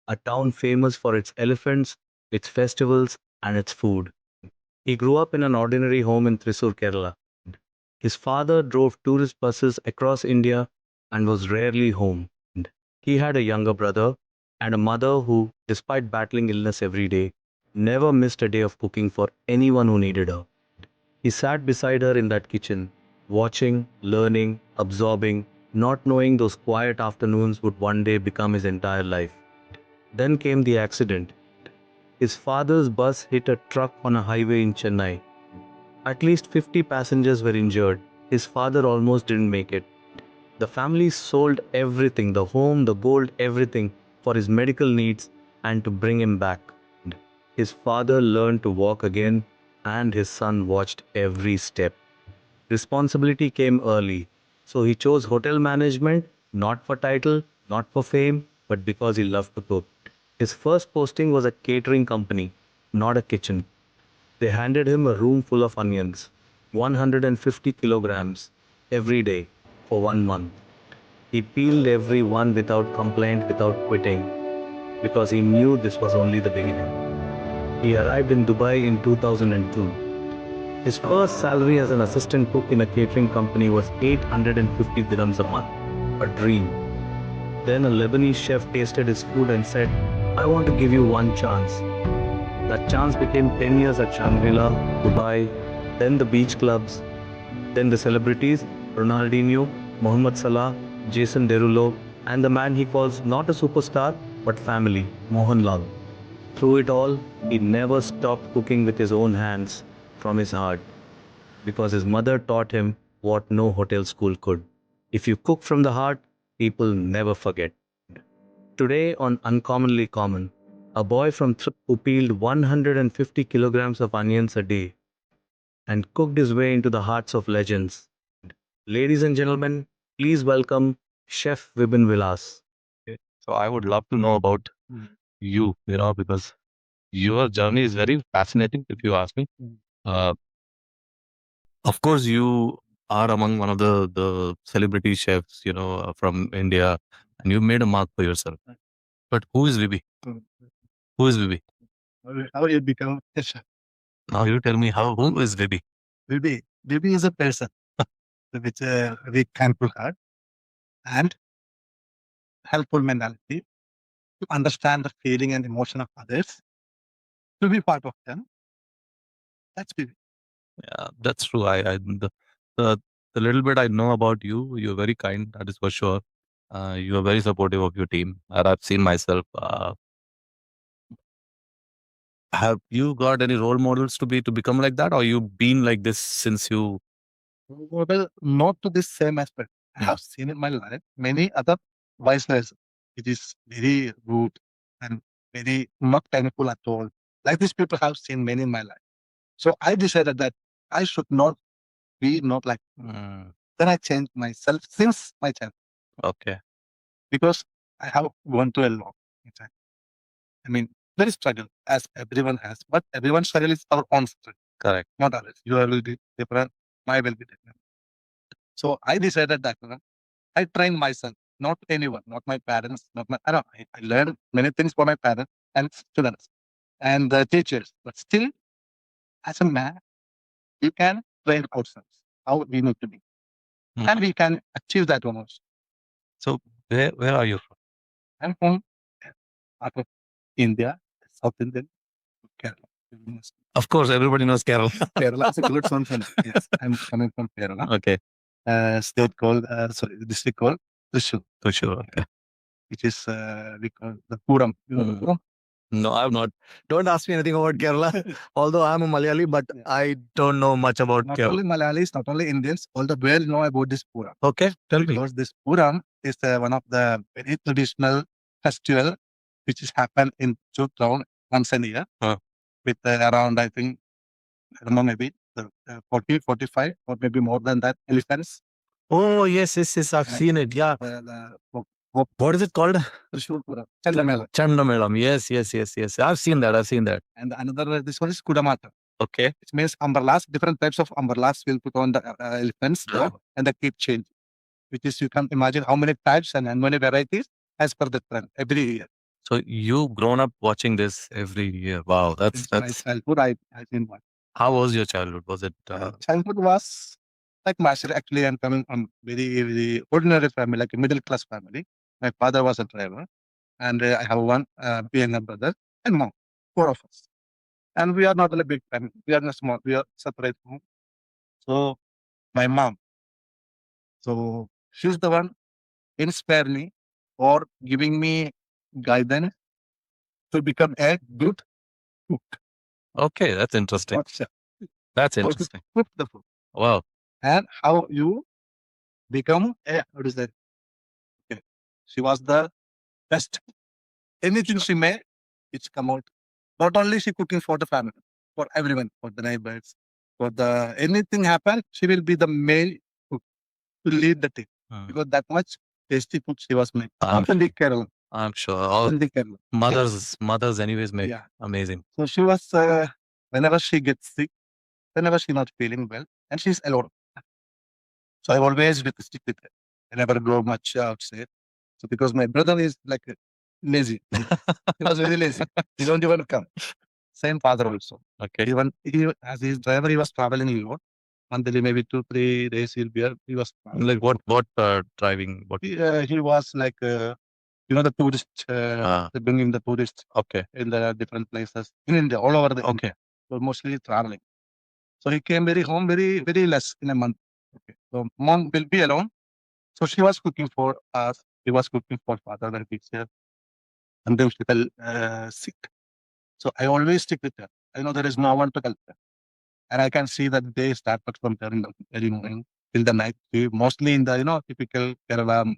a town famous for its elephants, its festivals, and its food. He grew up in an ordinary home in Thrissur, Kerala. His father drove tourist buses across India and was rarely home. He had a younger brother and a mother who, despite battling illness every day, never missed a day of cooking for anyone who needed her. He sat beside her in that kitchen, watching, learning, absorbing, not knowing those quiet afternoons would one day become his entire life. Then came the accident. His father's bus hit a truck on a highway in Chennai. At least 50 passengers were injured. His father almost didn't make it. The family sold everything, the home, the gold, everything for his medical needs and to bring him back. His father learned to walk again and his son watched every step. Responsibility came early, so he chose hotel management, not for title, not for fame, but because he loved to cook. His first posting was a catering company, not a kitchen. They handed him a room full of onions, 150 kilograms, every day, for 1 month. He peeled every one without complaint, without quitting, because he knew this was only the beginning. He arrived in Dubai in 2002. His first salary as an assistant cook in a catering company was 850 dirhams a month, a dream. Then a Lebanese chef tasted his food and said, I want to give you one chance. That chance became 10 years at Shangri-La, Dubai, then the beach clubs, then the celebrities, Ronaldinho, Salah, Jason Derulo, and the man he calls not a superstar, but family, Mohanlal. Through it all, he never stopped cooking with his own hands from his heart because his mother taught him what no hotel school could. If you cook from the heart, people never forget. Today on Uncommonly Common, a boy from who peeled 150 kilograms of onions a day and cooked his way into the hearts of legends. Ladies and gentlemen, please welcome Chef Vibin Vilas. Okay. So I would love to know about you, because your journey is very fascinating, if you ask me. Uh, of course, you are among one of the celebrity chefs, from India, and you made a mark for yourself. But who is Vibi? Who is Vibi? How you become a chef? Now you tell me who is Vibi? Bibi is a person with a very kindful heart and helpful mentality to understand the feeling and emotion of others, to be part of them. That's Bibi. Yeah, that's true. The the little bit I know about you, you're very kind. That is for sure. You are very supportive of your team, and I've seen myself. Have you got any role models to become like that, or you been like this since you? Well, not to this same aspect. I have seen in my life many other vice versa. It is very rude and very not kindful at all. Like these people have seen many in my life. So I decided that I should not be not like. Mm, Then I changed myself since my child okay, because I have gone through a lot. In fact. I mean, there is struggle as everyone has, but everyone's struggle is our own struggle, correct. not others. Your will be different, my will be different. So I decided that I trained myself, not anyone, not my parents, not my. I don't. I learned many things from my parents and students and the teachers, but still, as a man, you can train ourselves how we need to be, Mm. and we can achieve that almost. So where are you from? I'm from out of India, South Indian, Kerala. Of course, everybody knows Carol. Kerala is a good son. Yes, I'm coming from Kerala. Okay, State called, district called Thrissur, for sure. Okay. which is we call the Pooram. You know the Mm. Pooram? No, I'm not. Don't ask me anything about Kerala. Although I'm a Malayali, but Yeah. I don't know much about Not Kerala. only Malayalis, not only Indians, all the world know about this Pooram. Okay, tell me. Because this Pooram is one of the very traditional festival which is happen in town once a year with around, I think, I don't know, maybe 40, 45 or maybe more than that elephants. Oh yes, I've Right. seen it. Yeah. What is it called? Thrissur Pooram, Chandamelam. Chandamelam. Yes. I've seen that. And another, this one is Kudamata. Okay. Which means umbrellas, different types of umbrellas will put on the elephants and they keep changing. Which is, you can imagine how many types and many varieties as per the trend every year. So you grown up watching this every year. Wow, Since my childhood, I've been watching. how was your childhood? Was it Childhood was like master. Actually, I'm coming from very ordinary family, like a middle class family. My father was a driver, and I have one younger brother and mom, four of us. And we are not a big family. We are not small. We are separate home. So my mom, so she's the one inspire me or giving me guidance to become a good cook. okay? That's interesting. Not chef. That's How to interesting. cook the food Wow. and how you become a what is that? Okay. She was the best. Anything she made, it's come out. Not only she cooking for the family, for everyone, for the neighbors, for the anything happen, she will be the main cook to lead the team because that much tasty food she was making. Authentic Kerala. I'm sure all Authentic Kerala. mothers anyways make Yeah. amazing. So she was whenever she gets sick, whenever she's not feeling well, and she's alone. So I always stick with her. I never go much outside. So because my brother is like lazy. He was very lazy. He don't even come. Same father also. Okay. Even he as his driver, he was traveling a lot. Monthly, maybe 2-3 days he'll be here. He was traveling. Like what driving? What? He was like the tourist bringing the tourists Okay. in the different places in India, all over the Okay. so mostly traveling. So he came very home very less in a month. Okay. So mom will be alone. So she was cooking for us. He was cooking for father and teacher. And then she fell sick. So I always stick with her. I know there is no one to help her. And I can see that they start from her in the early morning till the night. She mostly in the, typical Kerala,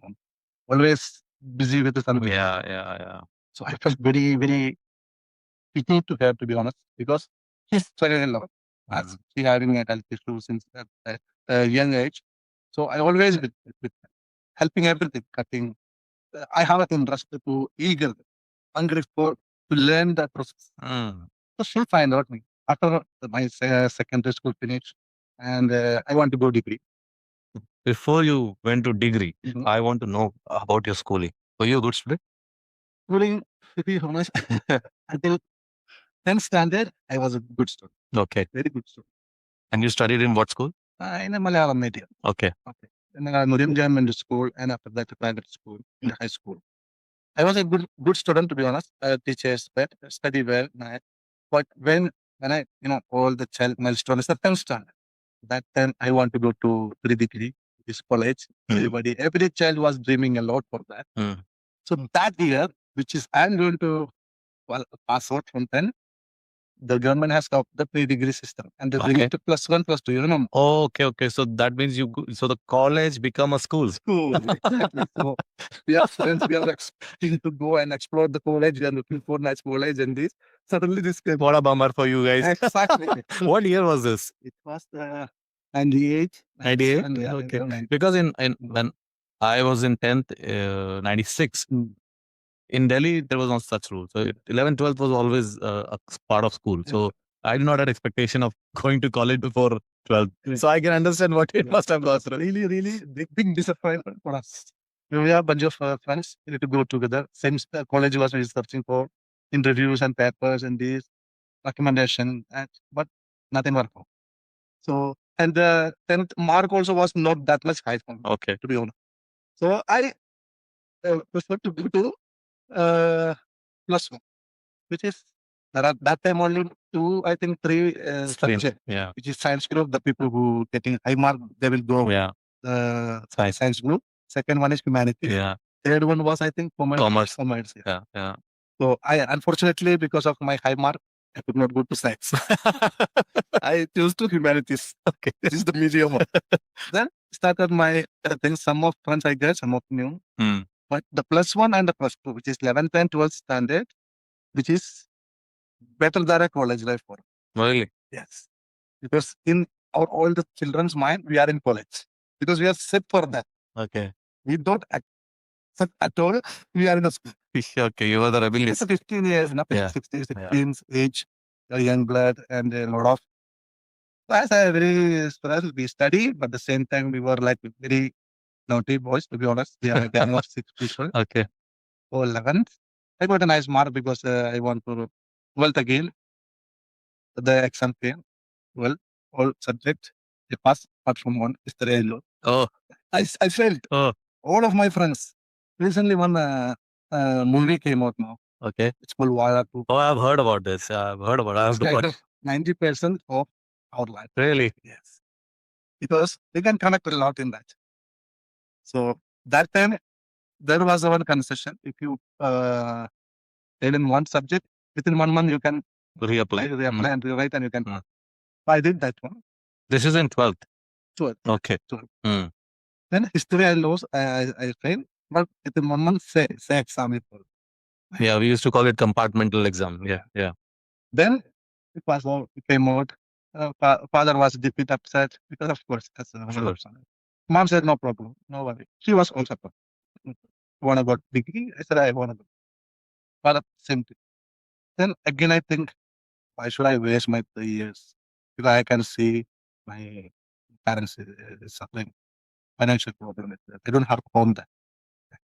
always busy with something. Yeah. So I felt very pity to her, to be honest, because she's struggling a lot. As she having a health issue since a young age. So I always with helping everything, cutting. I have an interest to eager, hungry for to learn that process. So she'll find out me after my secondary school finish, and I want to go degree. Before you went to degree, Mhm. I want to know about your schooling. Were you a good student? Schooling, to be honest, until 10th standard, I was a good student, Okay. very good student. And you studied in what school? In a Malayalam medium. Okay. In a Nuriam government school, and after that, a private school, in high school. I was a good student, to be honest. Teachers, but study well. But when I, all the child milestone is the 10th standard. That time I want to go to pre-degree, this college. Every child was dreaming a lot for that. So that year, which is I'm going to pass out from 10, the government has stopped the pre-degree system and they bring Okay. it to +1, +2. Oh, okay. So that means so the college become a school. School. Exactly. So we are friends. We are expecting to go and explore the college. We are looking for nice college and this. Suddenly this came. What a bummer for you guys. Exactly. What year was this? It was 98. 98? Yeah, Okay. 98. Because when I was in 10th, 96, in Delhi, there was no such rule. So 11th, 12th was always a part of school. So I did not have expectation of going to college before 12th. So I can understand what it must have gone through. Really big disappointment for us. We are a bunch of friends. We need to go together. Same college was searching for interviews and papers and these recommendation, but nothing worked out. So, and the 10th mark also was not that much high for me, Okay. to be honest. So I prefer to go to +1, which is there are that time only I think three subjects, Yeah. which is science group. The people who getting high mark, they will go Yeah. science group. Second one is humanities. Yeah. Third one was I think commerce. Yeah. So I unfortunately because of my high mark, I could not go to science. I chose to humanities. Okay, this is the medium one. Then started my things. Some of friends I get, some of new. But the +1 and the +2, which is 11th and 12th standard, which is better than a college life for. Really? Yes. Because in all the children's mind, we are in college. Because we are set for that. Okay. We don't accept at all. We are in a school. Okay, you were the rebellious. It's 15 years, not 16, 16 age, a young blood, and a lot of. As a we study, but at the same time, we were like very naughty boys, to be honest. We are a gang of 6 people. Okay. For 11th, I got a nice mark because I want to 12th again. The exam came well, all subjects I passed apart from one is the Oh, I felt oh, all of my friends. Recently, one movie came out now. okay. It's called Wala 2. Oh, I've heard about this. Yeah, I've heard about it. I have to watch. 90% of our life. Really? Yes. Because we can connect a lot in that. So that time, there was one concession. If you fail in one subject, within 1 month, you can reapply and rewrite and you can. I did that one. This is in 12th. 12th. Okay. 12th. Then history I lost, I failed, but within 1 month, say exam. Yeah, we used to call it compartmental exam. Yeah, yeah. Then it was all it came out. Father was a bit upset because, of course, that's Sure. Mom said no problem, no worry. She was also want to go degree. I said I want to go. Father same thing. Then again I think why should I waste my 3 years? Because I can see my parents is suffering financial problem. They don't have home there.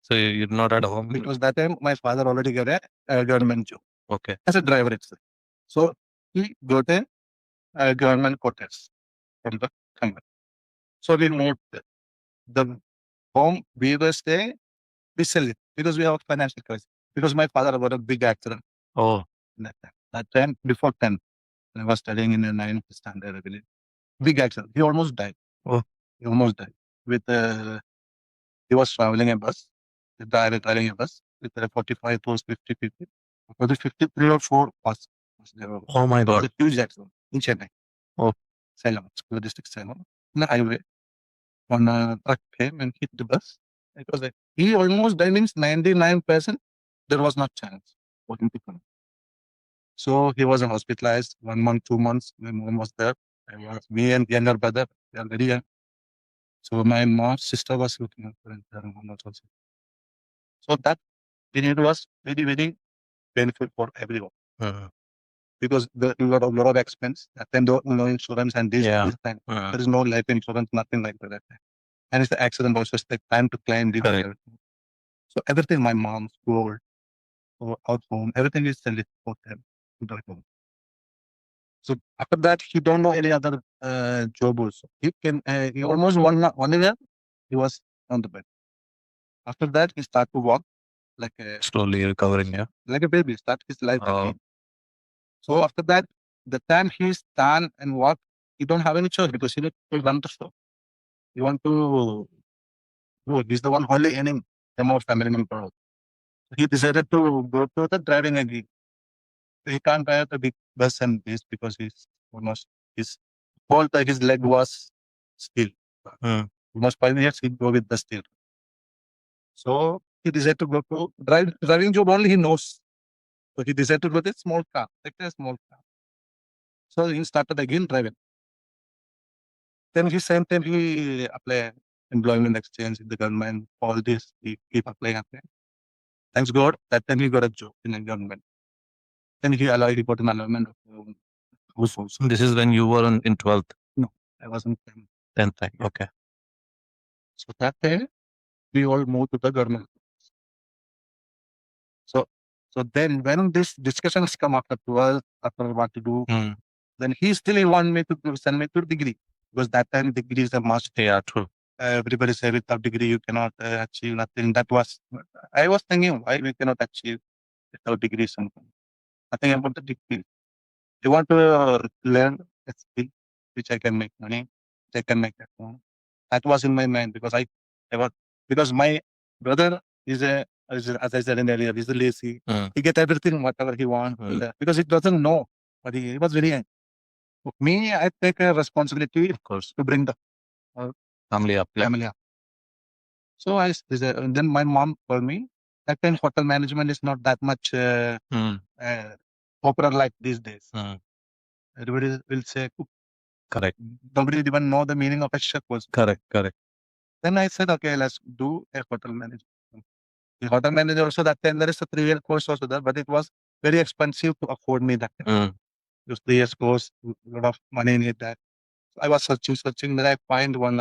So you're not at home? Because that time my father already got a government job. Okay. As a driver itself. So he got a government quarters from the company. So we moved there. The home we were staying, we sell it because we have financial crisis. Because my father got a big accident Oh, that time. That time before 10, when I was studying in the 9th standard, I believe. Big accident. He almost died. Oh. He almost died. With he was traveling a bus. The driver driving a bus with 45 to 50 people. For the 53 or 4 was there. oh my God. It was a huge accident in Chennai. Oh. Salem, school district Salem. On the highway, one truck came and hit the bus. It was like he almost died, means 99%. There was not chance for him to come. So he was hospitalized 1 month, 2 months. My mom was there. I was me and younger brother. They are very young. So my mom's sister was looking after her mom also. So that period was very, very painful for everyone. Because there a lot of expense. That time there was no insurance and this time. There is no life insurance, nothing like that. And it's the accident also, it's the time to claim this. So everything, my mom's gold, or out home, everything is selling for them to the home. So after that, he don't know any other job also. He can he almost 1 year he was on the bed. After that, he start to walk like a Slowly recovering, yeah. like a baby, start his life again. So after that, the time he stand and walk, he don't have any choice because he need to run the store. He want to go. He's the one only earning the more family member. So he decided to go to the driving again. He can't drive the big bus and this because he's almost his whole time his leg was still. Almost 5 years he go with the steel. So he decided to go to driving job only he knows. So he decided to go to a small car, like a small car. So he started again driving. Then he same time he apply employment exchange with the government, all this, he keep applying. Thanks God, that time he got a job in the government. Then he allowed, he got an allowance of households. This is when you were in 12th? No, I wasn't 10th. Okay. So that time, we all moved to the government. So then when this discussions come after 12, after what to do, then he still want me to send me to degree. Because that time degree is a must. Yeah, true. Everybody said without degree you cannot achieve nothing. That was, I was thinking why we cannot achieve without degree something. Nothing about the degree. You want to learn a skill which I can make money, which I can make at home. That was in my mind because I was, because my brother is as I said in earlier, he's a lazy. He get everything whatever he wants because he doesn't know. But he was very young. Me, I take a responsibility, of course, to bring the Family up. family up. So then my mom told me that time hotel management is not that much popular like these days. Everybody will say cook. Correct. Nobody even know the meaning of a chef was. Correct. Then I said, okay, let's do a hotel management. The hotel manager also that time there is a 3-year course also there, but it was very expensive to afford me that time. Those 3 years course, a lot of money in it. That I was searching, then I find one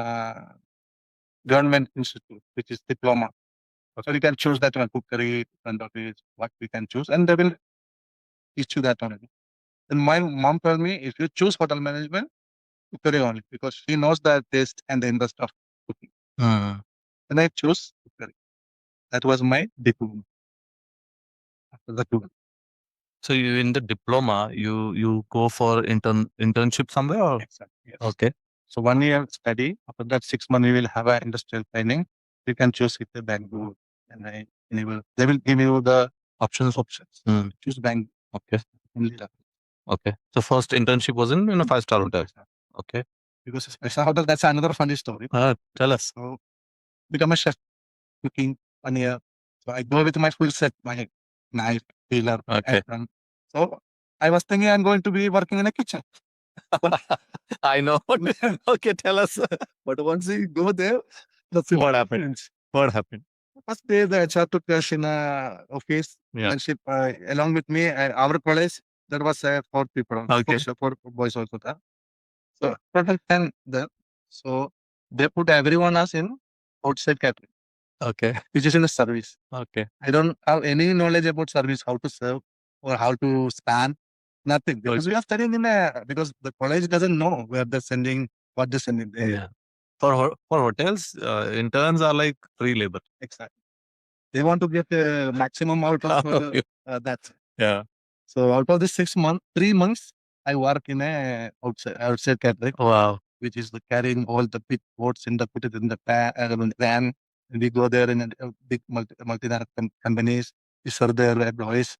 government institute, which is diploma So you can choose that one, cookery, and what we can choose, and they will teach you that one. And my mom told me, if you choose hotel management, cookery only, because she knows the taste and the interest of cooking. And I chose cookery. That was my diploma. After the two. So you in the diploma, you go for internship somewhere or? Exactly. Yes. Okay. So 1 year study. After that, 6 months we will have an industrial training. You can choose with the Bangalore, and they will give you the options. Choose Bangalore. Okay. Only that. Okay. So first internship was in a 5-star hotel. Okay. Because special hotel, that's another funny story. Tell us. So become a chef, cooking 1 year. So I go with my full set, my knife, peeler, Okay. apron. So I was thinking I'm going to be working in a kitchen. I know. Okay, tell us. But once you go there, that's What happened? What happened? first day the HR took us in a office. Yeah. And she, along with me, our college, there was 4 people. Okay. 4 boys also there. So total 10 there. So they put everyone else in outside catering, Okay. which is in the service. Okay. I don't have any knowledge about service, how to serve or how to stand, nothing. Because we are studying because the college doesn't know where they're sending, what they're sending. Yeah. For hotels, interns are like free labor. Exactly. They want to get maximum out of that. Yeah. So out of the 6 months, 3 months, I work in a outside catering, Wow. which is carrying all the big boats put it in the van. And we go there in a big multinational companies. We serve their employees,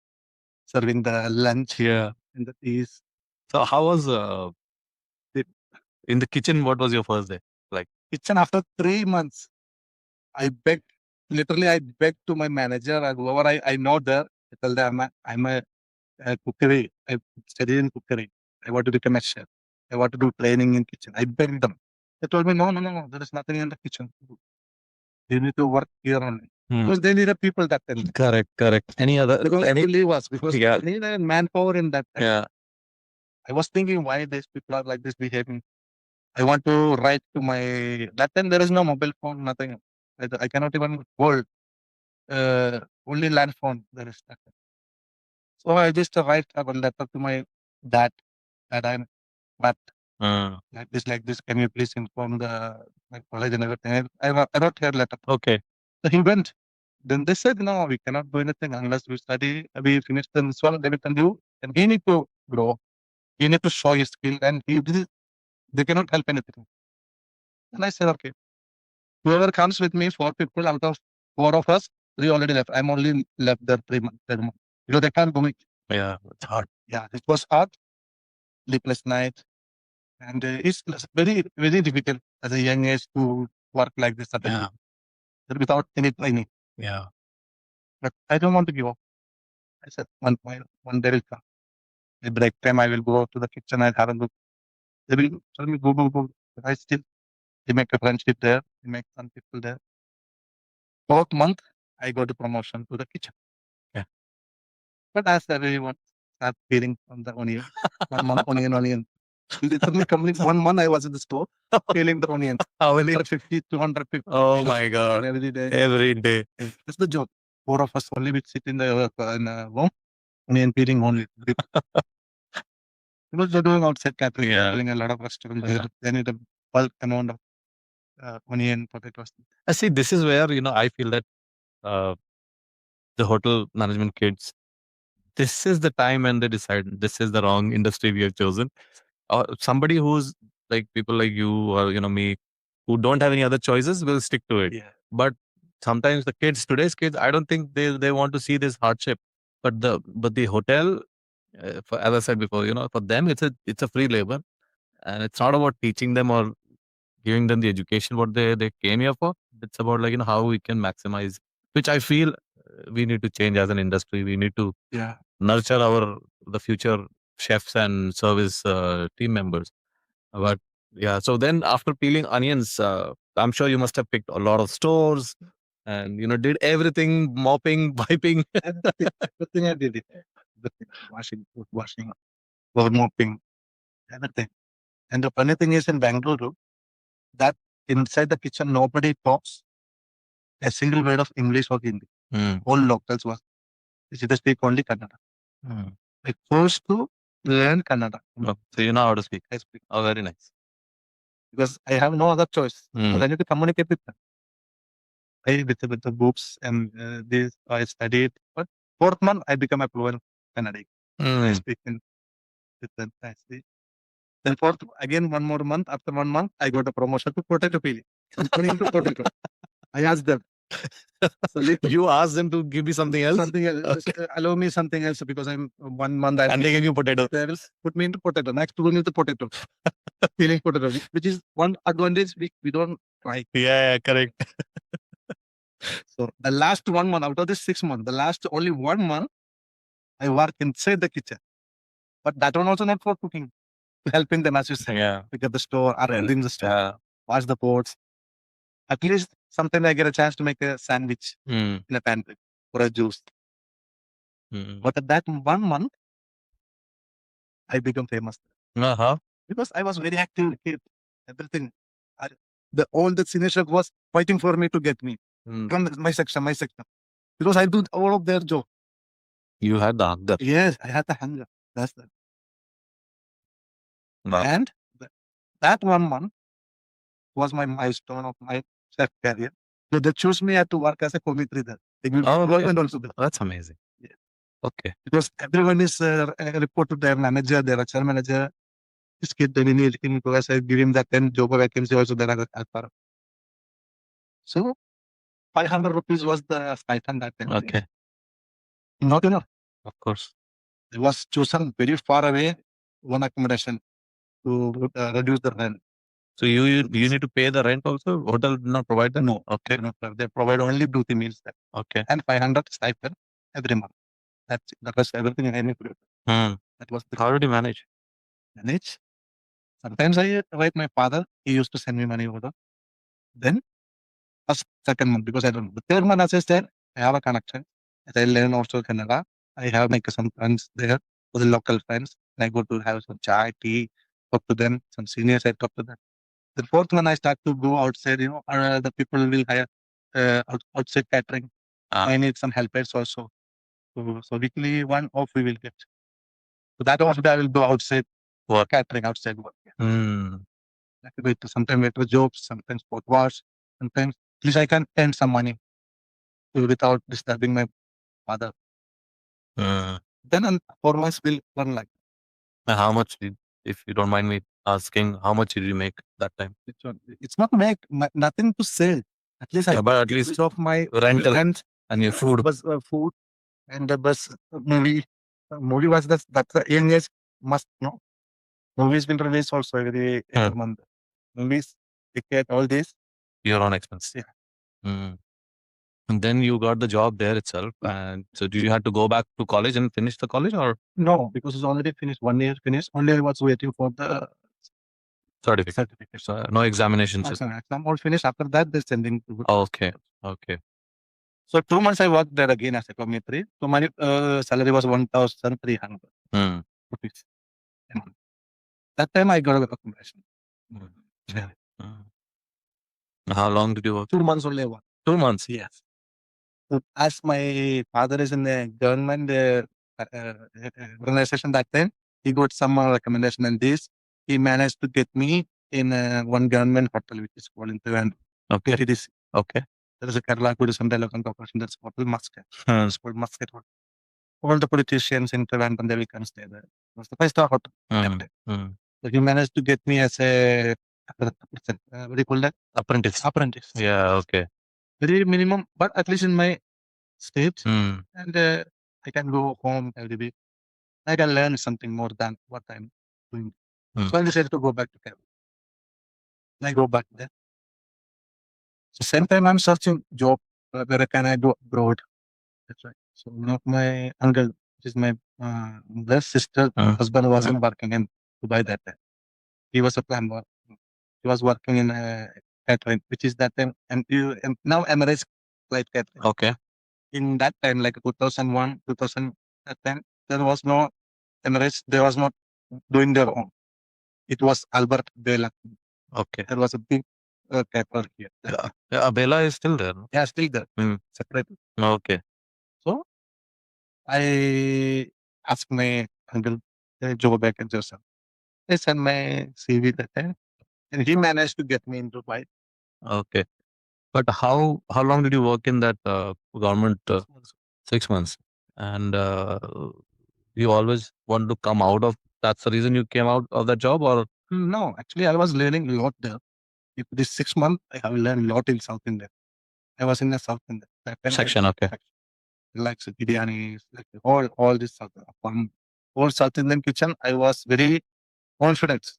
serving the lunch Yeah. and the teas. So how was in the kitchen? What was your first day? Kitchen after 3 months, I begged, literally I begged to my manager and whoever I know there. I tell them I'm a cookery. I studied in cookery. I want to become a chef. I want to do training in kitchen. I begged them. They told me, no. There is nothing in the kitchen. You need to work here only. Because they need a people that time. Correct. Any other? Because to leave us because Yeah. they need a manpower in that time. Yeah. I was thinking why these people are like this behaving. I want to write to my that time there is no mobile phone, nothing. I cannot even call. Only land phone there is that. So I just write a letter to my dad that I'm but like this. Can you please inform my college and everything? I wrote her letter. Okay. So he went. Then they said, no, we cannot do anything unless we study. We finish this one, then we can do. And he need to grow. He need to show his skill, and they cannot help anything. And I said, okay, whoever comes with me, 4 people out of 4 of us, 3 already left. I'm only left there 3 months. Because they can't do it. Yeah. It's hard. Yeah, it was hard, sleepless night. And it's very, very difficult at a young age to work like this without any training. Yeah. But I don't want to give up. I said, one day will come. At break time, I will go to the kitchen and have a look. They will tell me, go. But I still, they make a friendship there. They make some people there. 4th month, I got a promotion to the kitchen. Yeah. But as everyone start feeling from the onion, 1 month onion. Literally complete 1 month I was in the store peeling the onions. How many? 150, 250. Oh my God. Every day. Every day. That's the job. 4 of us only will sit in the room, onion peeling only. Because they're doing outside catering, doing a lot of restaurants. They need a bulk amount of onion, potatoes. See, this is where, I feel that the hotel management kids, this is the time when they decide this is the wrong industry we have chosen. Or somebody who's like people like you or, me, who don't have any other choices will stick to it. Yeah. But sometimes today's kids, I don't think they want to see this hardship. But the hotel, as I said before, for them it's a free labor, and it's not about teaching them or giving them the education what they came here for. It's about how we can maximize, which I feel we need to change as an industry. We need to nurture the future chefs and service team members. But yeah, so then after peeling onions, I'm sure you must have picked a lot of stores and did everything, mopping, wiping. Everything I did it. Washing, food washing, floor mopping, everything. And the funny thing is in Bangalore, that inside the kitchen nobody talks. a single word of English or Hindi. All locals was they speak only Kannada. I forced to learn Kannada. So you know how to speak. I speak Oh, very nice. because I have no other choice. But I need to communicate with them. With the books and this I studied. But fourth month I become a fluent Kannada. I speak with them. I speak. Then fourth again 1 more month. After 1 month I got a promotion to potato peeling. Turning into potato. I asked them. So You asked them to give me something else, something else. Allow me something else because I'm 1 month. and they gave you potato. They will put me into potato. Next to me to potato. Peeling potato, which is one advantage we don't try. Yeah, correct. So the last 1 month out of this 6 months, the last only 1 month, I work inside the kitchen. But that one also not for cooking, helping them as you say, Yeah. pick up the store, arranging the store, Yeah. wash the pots. At least sometimes I get a chance to make a sandwich Mm. in a pantry or a juice. Mm. But at that 1 month, I become famous because I was very active kid. Everything, all the senior chef was fighting for me to get me from my section, because I do all of their job. You had the hunger. Yes, I had the hunger. That's the Wow. and that 1 month was my milestone of my chef career. So they choose me to work as a committee there. They will work and also there. That's amazing. Yeah. Okay. Because everyone is report to their manager, their HR manager. This kid, they need him because I give him that 10 job vacancy also there as part. So 500 rupees was the stipend that time. Okay. Not enough. Of course. It was chosen very far away, one accommodation to reduce the rent. So you need to pay the rent also. Hotel did not provide that. No. Okay. They provide only duty meals there. Okay. And 500 stipend every month. That was everything I needed. That was the How did you manage? manage. Sometimes I write my father. He used to send me money over there. Then first, second month because I don't know. The third month, as I said, I have a connection. As I learn also Kannada, I have make some friends there, for the local friends. And I go to have some chai, tea, talk to them. Some seniors, I talk to them. The fourth one, I start to go outside. The people will hire outside catering. I need some helpers also. So weekly one off we will get. So that off I will go outside work, catering outside work. Sometimes waiter jobs, sometimes pot wash, sometimes at least I can earn some money without disturbing my father. Then 4 months will run like. How much if you don't mind me asking, how much did you make that time? It's not nothing to sell. At least but at least of my rental rent and your food. was food and the bus movie. Movie was that's the youngest must know. Movies will release also every month. Movies, ticket, all this. Your own expense. Yeah. And then you got the job there itself. And so did you have to go back to college and finish the college or? No, because it's already finished. 1 year finished. Only I was waiting for the certificate. So no examinations. Exam all finished. After that, they're sending to. Okay. Okay. So 2 months I worked there again as a committee. So my salary was 1,300 rupees. That time I got a accommodation. How long did you work? 2 months only I worked. 2 months. Yes. So as my father is in the government organization that time, he got some recommendation and this. He managed to get me in one government hotel which is called in Trivandrum. Okay. Okay. There is a Kerala Tourism Development Corporation. That's Hotel Muscat. It's called Muscat Hotel. All the politicians in Trivandrum, they will come stay there. It was the 5-star hotel. So he managed to get me as a what do you call that? Apprentice. Yeah. Okay. Very minimum, but at least in my state, and I can go home every week. I can learn something more than what I'm doing. So I decided to go back to Kerala. I go back there. So same time I'm searching job. Where can I go abroad? That's right. So one of my uncle, which is my mother's sister, husband wasn't working in Dubai that time. He was a plumber. He was working in catering, which is that time, and now Emirates flight catering. Okay. In that time, like 2001, 2000, that time, there was no Emirates. They was not doing their own. It was Albert Bela. Okay. There was a big paper here. Bella is still there. No? Yeah, still there. Mm. Separate. Okay. So I asked my uncle, job vacancy or something. I sent my CV that time, and he managed to get me into Dubai. Okay. But how long did you work in that government? 6 months. 6 months. And you always want to come out of. That's the reason you came out of that job, or No, actually, I was learning a lot there. If this 6 months, I have learned a lot in South India. I was in the South India that time, section? Okay. like biryani, like all this South from whole South Indian kitchen. I was very confident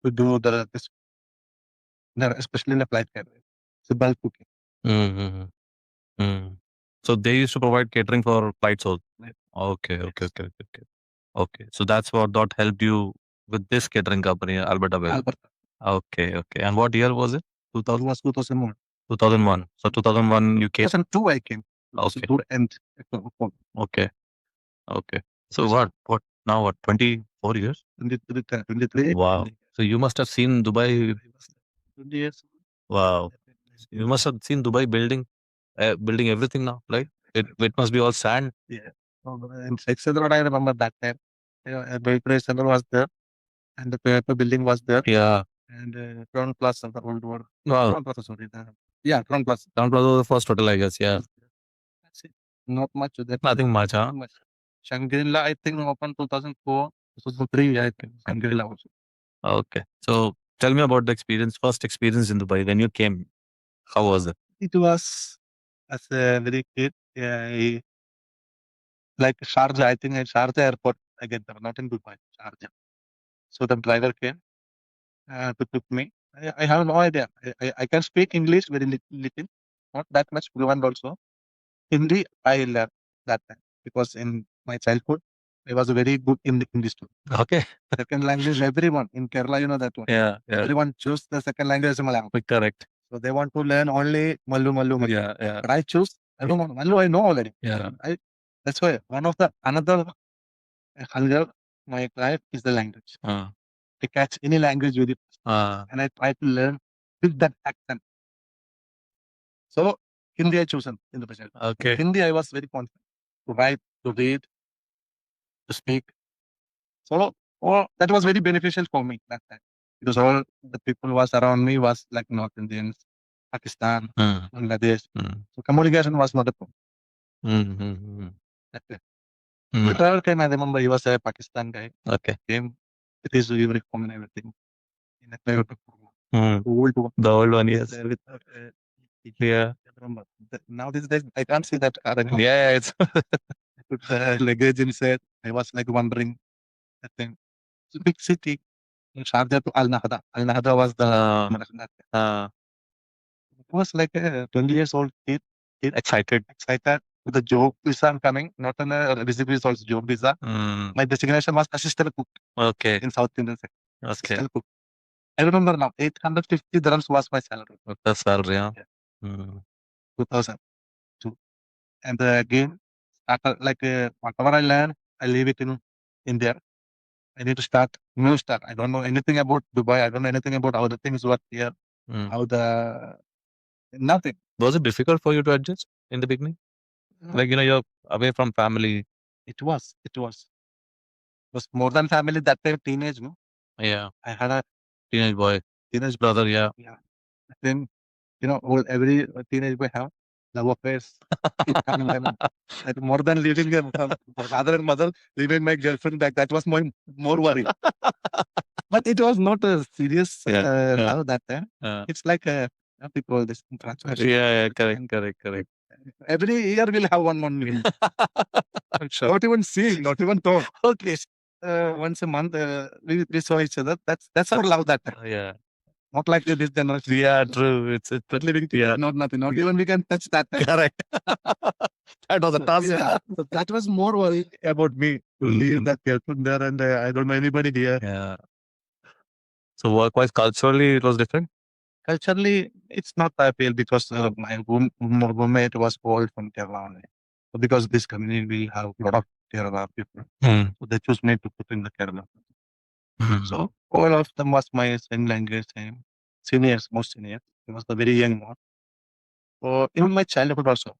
to do this, especially in the flight catering. It's a bulk cooking. Mm-hmm. Mm. So they used to provide catering for flights also. Right. Okay. Yes. Okay. So that's what that helped you with this catering company, Alberta Bell. Alberta. Okay. And what year was it? It 2000, was 2001. 2001. So 2001 you came. 2002 I came. Okay. To end. Okay. So what now? What 24 years? 23. Wow. So you must have seen Dubai. 20 years. Wow. You must have seen Dubai building everything now, right? It must be all sand. Yeah. In Section Road, I remember that time. A bakery center was there, and the paper building was there, Yeah. and Crown Plaza, the old one. Wow. Crown Plaza, sorry. Crown Plaza. Town Plaza was the first hotel, I guess. Yeah. That's it. Not much of that. Nothing much, huh? Nothing much. Shangri-La, I think, opened 2004, 2003, I think. Shangri-La also. Okay. So tell me about the first experience in Dubai when you came. How was it? It was as a very kid, like Sharjah, I think at Sharjah airport, I get there, not in Dubai, Sharjah. So the driver came to took me. I have no idea. I can speak English very little, not that much fluent also. Hindi, I learned that time because in my childhood, I was very good in the English too. Okay. Second language, everyone in Kerala, you know that one. Yeah. Everyone choose the second language as Malayalam. Correct. So they want to learn only Mallu. Yeah. But I choose, I don't want Mallu, I know already. Yeah. That's why another hunger, my life is the language. Uh, I catch any language with it, and I try to learn with that accent. So Hindi I chosen in the present. okay. Hindi I was very confident to write, to read, to speak. So that was very beneficial for me that time because all the people was around me was like North Indians, Pakistan, Bangladesh. So communication was not a problem. That way. The driver came, I remember he was a Pakistan guy. Okay. Came with his uniform and everything. In a Toyota Old one. The old one, yes. with, Yeah. now these days I can't see that car anymore. Yeah, it's I put the luggage inside. I was like wondering that thing. It's a big city. In Sharjah to Al Nahda. Al Nahda was the it was like a 20 years old kid excited. with the job visa coming, not on a visitor visa, also job visa. My designation was assistant cook Okay. in South Indian sector. Okay. Assistant cook. I remember now, 850 dirhams was my salary. The salary, yeah. 2002. And again, after whatever I learn, I leave it in India. I need to start new start. I don't know anything about Dubai. I don't know anything about how the things work here. How the nothing. Was it difficult for you to adjust in the beginning? Like you're away from family. It was. It was more than family that time. Teenage, no. Yeah. I had a Teenage boy. Teenage brother. Yeah. Then every teenage boy have love affairs. Like more than leaving a father and mother, leaving my girlfriend back. That was more worry. But it was not a serious love that time. It's like how we call this infatuation. Yeah. Correct. Every year we'll have one meal. Sure. Not even see, not even talk. Okay. Once a month we saw each other. That's our love that time. Yeah. Not like this generation. Yeah. True. It's living together. Not nothing. Not even we can touch that. correct. That was a task. Yeah. So that was more worry about me to leave that girlfriend there, and I don't know anybody here. Yeah. So work-wise, culturally, it was different. Culturally, it's not I feel because my roommate was all from Kerala only. So because this community will have a lot of Kerala people, so they choose me to put in the Kerala. So all of them was my same language, same seniors, most seniors. He was a very young one. So even my childhood also,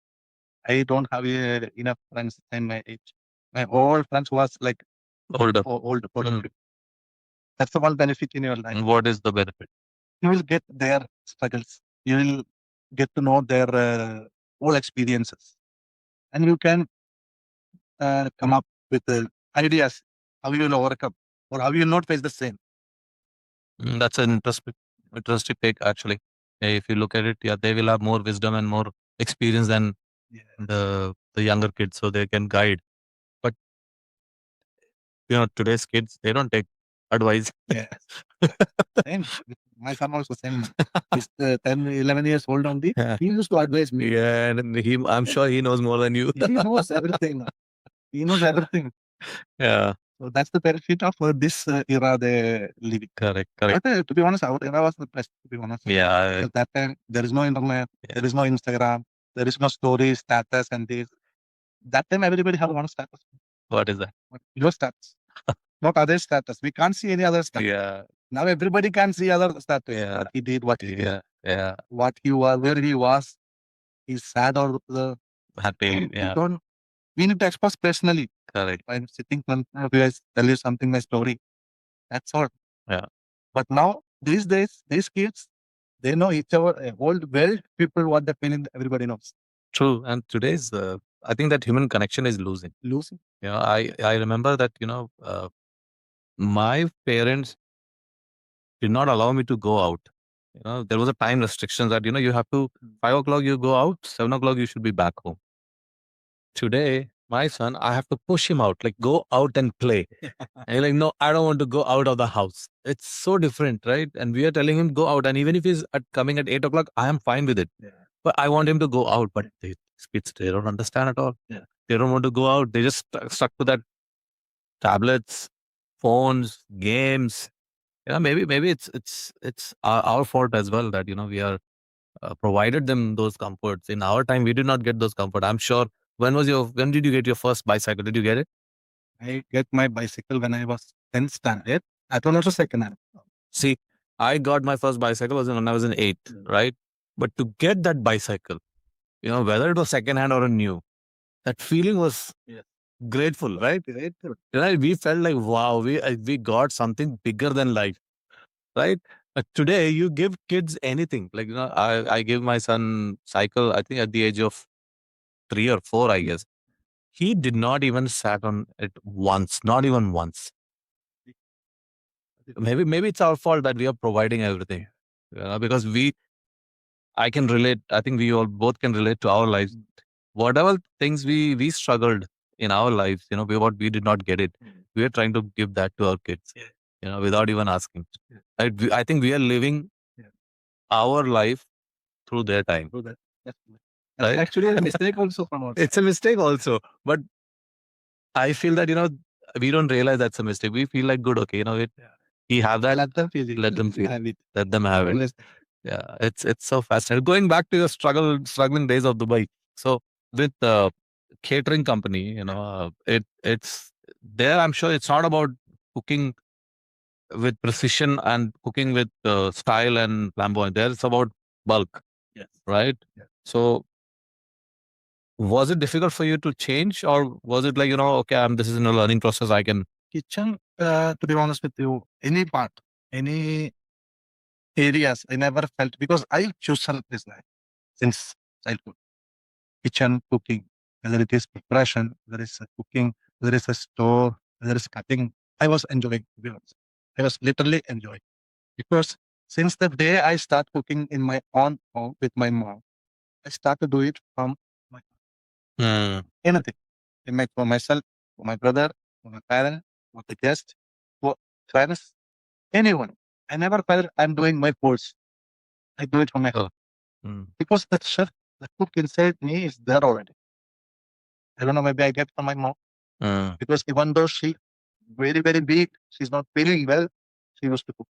I don't have enough friends in my age. My all friends was like Older. old. That's the one benefit in your life. And what is the benefit? You will get their struggles. You will get to know their all experiences, and you can come up with ideas how you will overcome or how you will not face the same. That's an interesting take actually. If you look at it, yeah, they will have more wisdom and more experience than the younger kids, so they can guide. But today's kids, they don't take advice. Yes. Same. My son also same. He's 10, 11 years old only. Yeah. He used to advise me. Yeah, and I'm sure he knows more than you. He knows everything. He knows everything. Yeah, So that's the benefit of this era they living. correct. But to be honest, our era was the best, to be honest. Yeah, Because that time, there is no internet, there is no Instagram, there is no stories, status, and this. That time, everybody had one status. what is that? Your status. Not other status. We can't see any other status. Yeah, Now everybody can see other status. Yeah. What he did, what he did, yeah, what he was, where he was. He's sad or happy. we don't. We need to express personally. Correct. I'm sitting front of you guys, tell you something, my story. That's all. Yeah. But now, these days, these kids, they know each other, old world people, what they're feeling, everybody knows. True. And today's, I think that human connection is losing. Losing. I remember that, my parents did not allow me to go out. There was a time restriction that, you have to, 5 o'clock you go out, 7 o'clock you should be back home. Today, my son, I have to push him out, like go out and play. And he's like, no, I don't want to go out of the house. It's so different, right? And we are telling him go out. And even if he's coming at 8 o'clock, I am fine with it. Yeah. But I want him to go out. But these kids, they don't understand at all. Yeah. They don't want to go out. They just stuck to that tablets, phones, games. Maybe it's our fault as well that we are provided them those comforts. In our time, we did not get those comfort. I'm sure. When did you get your first bicycle? Did you get it? I get my bicycle when I was 10th standard. I was also second hand. See, I got my first bicycle when I was in 8th, right? But to get that bicycle, whether it was second hand or a new, that feeling was grateful, right? We felt like, wow, we got something bigger than life, right? Today, you give kids anything. Like, I give my son cycle, I think at the age of 3 or 4, I guess. He did not even sat on it once, not even once. Maybe it's our fault that we are providing everything, because I can relate. I think we all both can relate to our lives. Whatever things we struggled in our lives, we did not get it. We are trying to give that to our kids, without even asking. Right? I think we are living our life through their time. That's Right? actually a mistake also from us. It's a mistake also, but I feel that we don't realize that's a mistake. We feel like good, okay, we have that. Let them feel it. Let them feel. Have it. Let them have it. Always. Yeah, it's so fascinating. Going back to your struggling days of Dubai. So with the catering company, it's there. I'm sure it's not about cooking with precision and cooking with style and flamboyant. There it's about bulk. Yes. Right. Yes. So was it difficult for you to change, or was it like okay, this is in a learning process? I can Kitchen, to be honest with you, any part, any areas, I never felt because I chosen this life since childhood. Kitchen, cooking, whether it is preparation, whether it's cooking, whether it's a store, whether it's cutting, I was enjoying, to be honest. I was literally enjoying because since the day I start cooking in my own home with my mom, I started to do it from my anything. I make for myself, for my brother, for my parent, for the guest, for friends, anyone. I never felt I'm doing my course. I do it for my health. Because the chef, the cook inside me is there already. I don't know, maybe I get from my mom. Because even though she very, very big, she's not feeling well, she used to cook.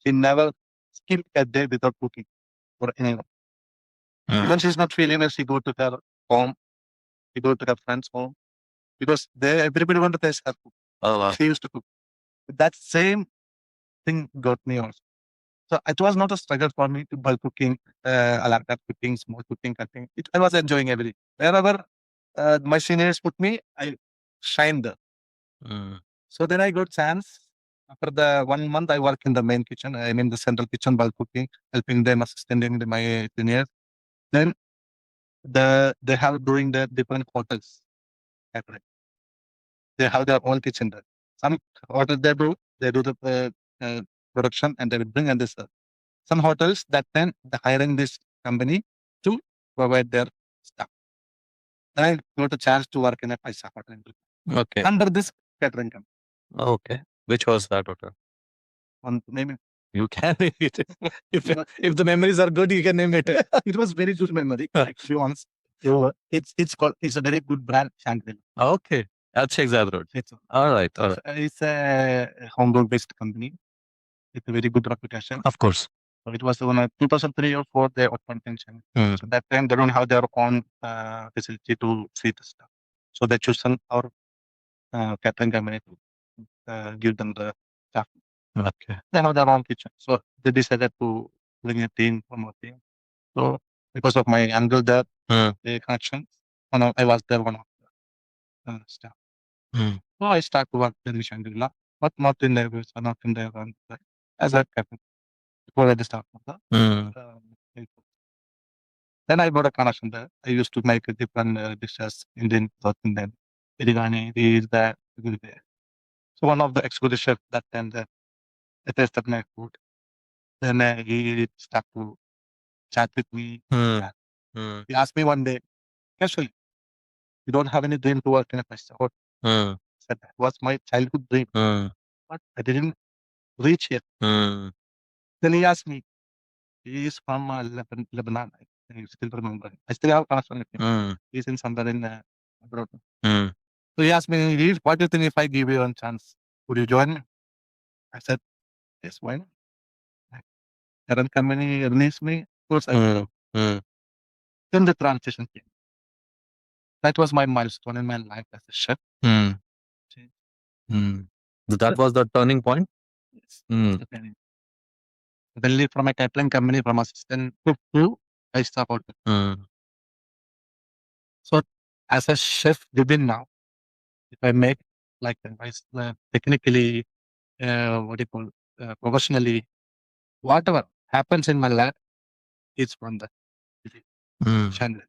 She never skipped a day without cooking for anyone. When she's not feeling well, she go to her home, she go to her friend's home. Because there everybody want to taste her food. Oh, wow. She used to cook. That same thing got me also. So it was not a struggle for me to bulk cooking, a that cooking, small cooking, cutting. I was enjoying everything. Wherever my seniors put me, I shined there. So then I got chance. After the 1 month, I work in the main kitchen. I mean the central kitchen bulk cooking, helping them, assisting my seniors. Then they have doing the different hotels. Catering. They have their own kitchen there. Some hotels they do the production and they will bring and they serve. Some hotels that then they hiring this company to provide their stuff. Then I got a chance to work in a five-star hotel Okay. under this catering company. Okay. Which was that hotel? On maybe You can name it. If the memories are good, you can name it. it was very good memory. Actually, once it's a very good brand, Shangri-La. Okay. I'll check that road. It's All right. All right. it's a Hong based company. It's a very good reputation. Of course. So it was on 2003 or 4 they opened in Chennai. So that time they don't have their own facility to feed the stuff. So they chosen our catering company to give them the staff. Okay. They have their own kitchen. So they decided to bring a team, one more team. So because of my uncle there, the connections, I was there one of the staff. So I started to work in Shangri-La, but not in the not in the as a captain before I started. Then I got a connection there. I used to make different dishes, Indian, South Indian, biryani, this, that, there. So one of the executive chef that time they tasted my food. Then he started to chat with me. He asked me one day, casually, you don't have any dream to work in a five-star hotel. I said that was my childhood dream, but I didn't reach it. Then he asked me, he is from Lebanon. I still remember. I still have connection with him. He's in somewhere in abroad. So he asked me, what do you think if I give you a chance? Would you join me? I said, yes, why not? Current company needs me. Of course, I will. Then the transition came. That was my milestone in my life as a chef. So that was the turning point? Yes. The turning. Then leave from a catering company from assistant cook to five-star hotel. So as a chef within now, if I make like technically, what do you call, professionally, whatever happens in my life is from the channel.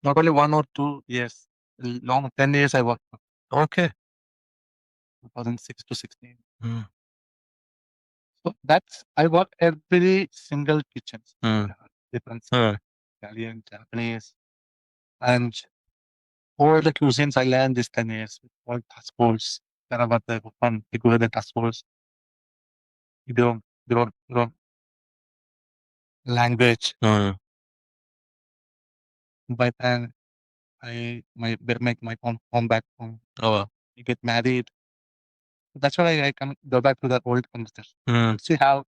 Not only 1 or 2 years, long 10 years I worked. Okay. 2006 to 16. So that's I work every single kitchen. Different Italian, Japanese, and all the cuisines I learned this 10 years. All task force, Karavate, fun, the task force, idiom, language. By then I make my home back home. You get married. That's why I can go back to that old conversation. See how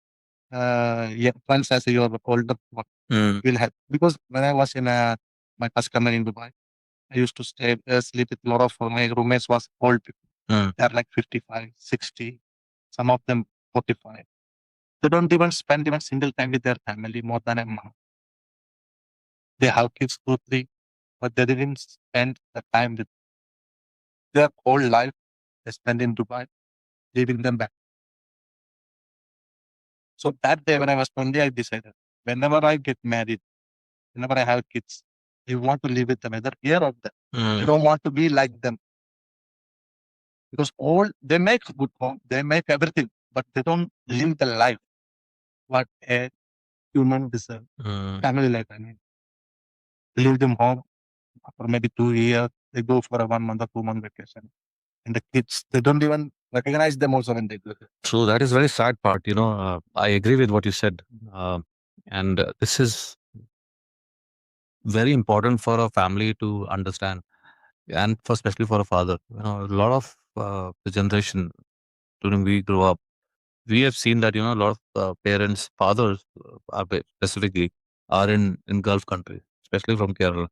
friends as your older one will help. Because when I was in my first company in Dubai, I used to sleep with a lot of my roommates was old people. They're like 55, 60, some of them 45. They don't even spend even single time with their family more than a month. They have kids 2, 3, but they didn't spend the time with their whole life. They spend in Dubai, leaving them back. So that day when I was 20, I decided whenever I get married, whenever I have kids, I want to live with them, either here or there. I don't want to be like them. Because all they make good home, they make everything, but they don't live the life what a human deserve. Family life, I mean. Leave them home for maybe 2 years, they go for a 1 month or 2 month vacation. And the kids, they don't even recognize them also when they go. True, that is very sad part. I agree with what you said. And this is very important for a family to understand, and especially for a father. A lot of the generation during we grow up, we have seen that a lot of parents, fathers, specifically, are in Gulf countries, especially from Kerala,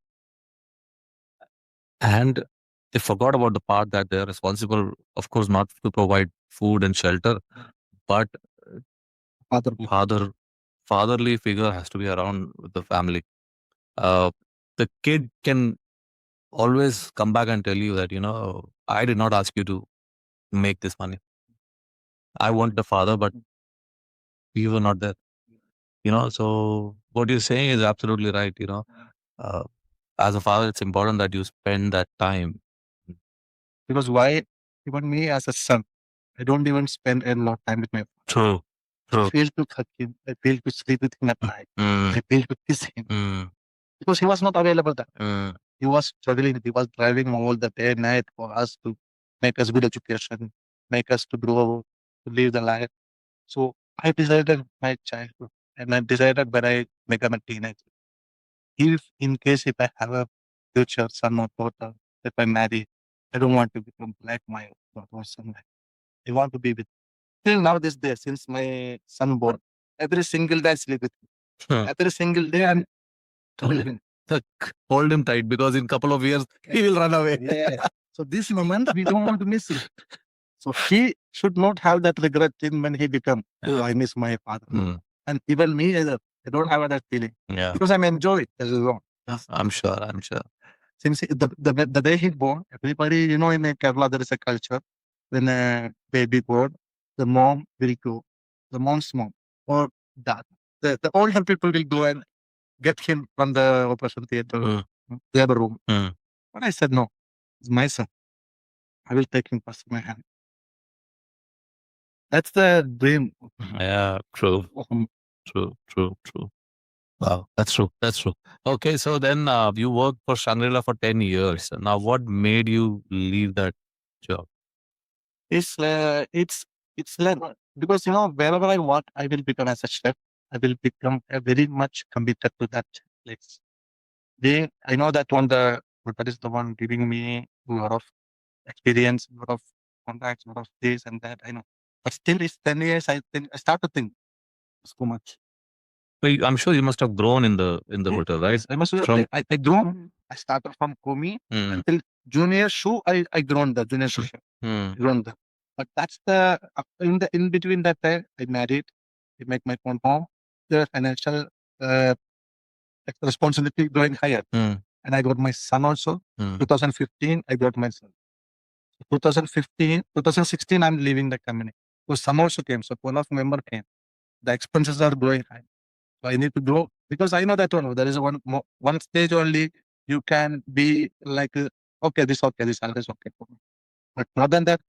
and they forgot about the part that they are responsible, of course, not to provide food and shelter, but fatherly figure has to be around with the family. The kid can always come back and tell you that, I did not ask you to make this money. I want the father, but you were not there. So what you're saying is absolutely right. Uh, as a father, it's important that you spend that time. Because why? Even me as a son, I don't even spend a lot of time with my father. True. I fail to hug him. I fail to sleep with him at night. Mm, I fail to kiss him mm, because he was not available that. mm, He was struggling. He was driving all the day and night for us to make us good education, make us to grow, to live the life. So I decided my childhood, and I decided when I become a teenager, if in case if I have a future son or daughter, if I marry, I don't want to become like my daughter or son. I want to be with. Till now, this day, since my son born, every single day I sleep with him. Huh. Every single day I'm Okay. with him. Hold him tight because in couple of years he will run away. Yeah. So this moment we don't want to miss it. So he should not have that regret in when he become. Oh, I miss my father. Mm, And even me either. I don't have that feeling yeah, because I'm enjoying it as well. I'm sure. Since the day he born, everybody, in Kerala there is a culture when a baby born, the mom will go, the mom's mom or dad. The older people will go and get him from the operation theater, the other room. Mm. But I said no, it's my son. I will take him past my hand. That's the dream. Yeah, true. True. Wow, that's true. Okay, so then you worked for Shangri-La for 10 years. Now, what made you leave that job? It's like because wherever I work, I will become as a chef. I will become very much committed to that place. I know that that is the one giving me a lot of experience, a lot of contacts, a lot of this and that. I know, but still, it's 10 years. I think I start to think it's too much. Well, I'm sure you must have grown in the hotel, right? Yes, I must. From I grown. I started from Komi until junior shoe. I grown the junior shoe. Grown the. But that's in between that time I married. I make my own home. The financial responsibility growing higher. And I got my son also. 2015, I got my son. 2016, I'm leaving the company. So some also came. So one of member came. The expenses are growing high. So I need to grow because I know that there is one stage only you can be like, okay, this salary is okay for me. But more than that,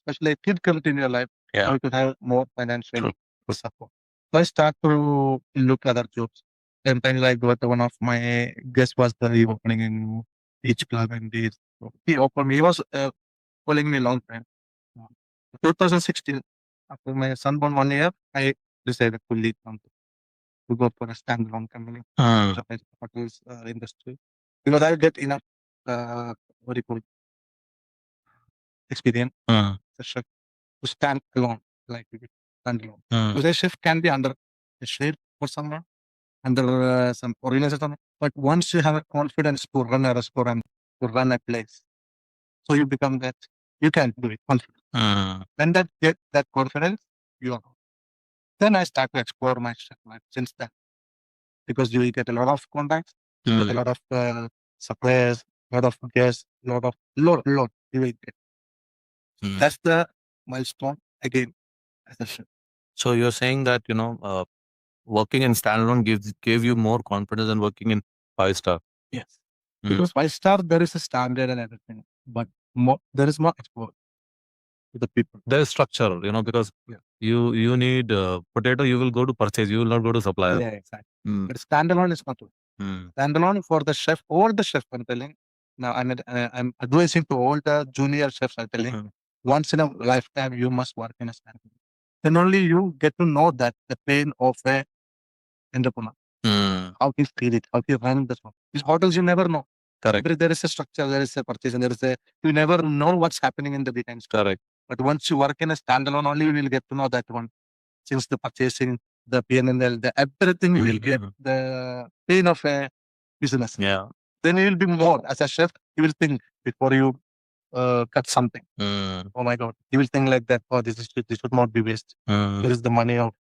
especially a kid comes in your life, Yeah. you could have more financial support. So I start to look other jobs. Sometimes I got one of my guests was the opening in each club and this. So he offered me. He was calling me long time. 2016, after my son born 1 year, I decided to leave to go for a standalone company, hotels industry, because I get enough what do you call it, experience as a chef to stand alone, like stand alone. Because a chef can be under a shade for someone, under some organization, but once you have a confidence to run a restaurant, to run a place, so you become that you can do it confident. When that get that confidence, you are. Then I start to explore my chef life since then, because you will get a lot of contacts, a lot of suppliers, a lot of guests, lot you will get. That's the milestone again as a chef. So you're saying that working in standalone gave you more confidence than working in 5-star. Yes, because 5-star there is a standard and everything, but there is more exposure to the people. There's structure, because you need potato, you will go to purchase, you will not go to supplier. Yeah, exactly. But standalone is not. Standalone for the chef, all the chefs I'm telling. Now I'm advising to all the junior chefs I'm telling. Once in a lifetime you must work in a standalone. Then only you get to know that the pain of a entrepreneur. How he feel it, how he run the shop. These hotels you never know. Correct. But there is a structure, there is a purchase, and you never know what's happening in the behind. Correct. But once you work in a standalone, only you will get to know that one. Since the purchasing, the PNL, the everything you will get the pain of a business. Yeah. Then you will be more as a chef. You will think before you cut something. Oh my God! You will think like that. Oh, this should not be waste. There is the money out.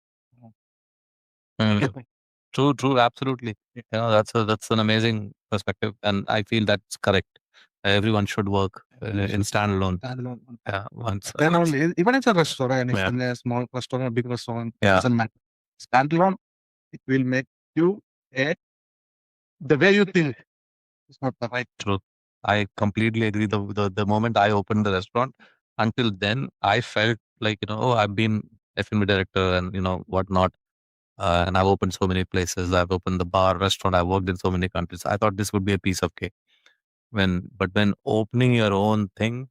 True, absolutely. That's an amazing perspective, and I feel that's correct. Everyone should work in standalone. Yeah, once. Then only, even it's a restaurant, if Yeah. it's a small restaurant, big restaurant, Yeah. doesn't matter. Standalone, it will make you the way you think. It's not the right. True. I completely agree. The moment I opened the restaurant, until then, I felt like, oh, I've been F&B director and, whatnot. And I've opened so many places. I've opened the bar, restaurant. I've worked in so many countries. I thought this would be a piece of cake. But when opening your own thing,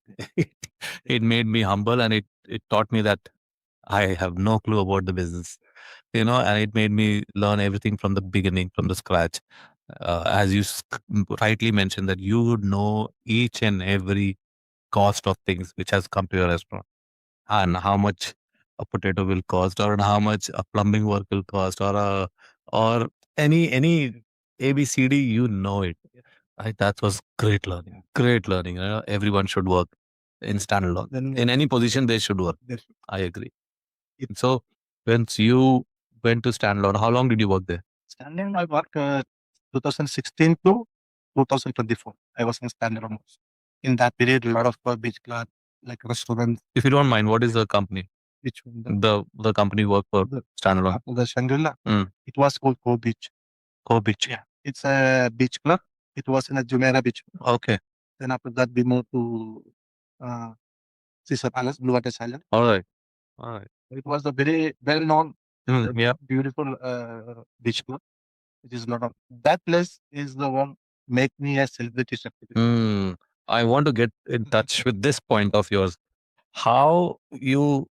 it made me humble, and it taught me that I have no clue about the business, and it made me learn everything from the beginning, from the scratch. As you rightly mentioned, that you would know each and every cost of things which has come to your restaurant, and how much a potato will cost, or how much a plumbing work will cost, or any ABCD, it. Right? That was great learning. Great learning. Everyone should work in standalone. In any position, they should work. I agree. So, once you went to standalone, how long did you work there? Standalone, I worked 2016 to 2024. I was in standalone. In that period, a lot of beach club, like restaurants. If you don't mind, what is the company? Which one? The company you work for standalone. The Shangri-La. Mm. It was called Co Beach. Co Beach. Yeah. It's a beach club. It was in a Jumeirah beach. Okay. Then after that, we moved to Thrissur Palace, Blue Water Island. All right. It was a very well-known, Yeah. beautiful beach club. It is not. That place is the one make me a celebrity. I want to get in touch with this point of yours. How you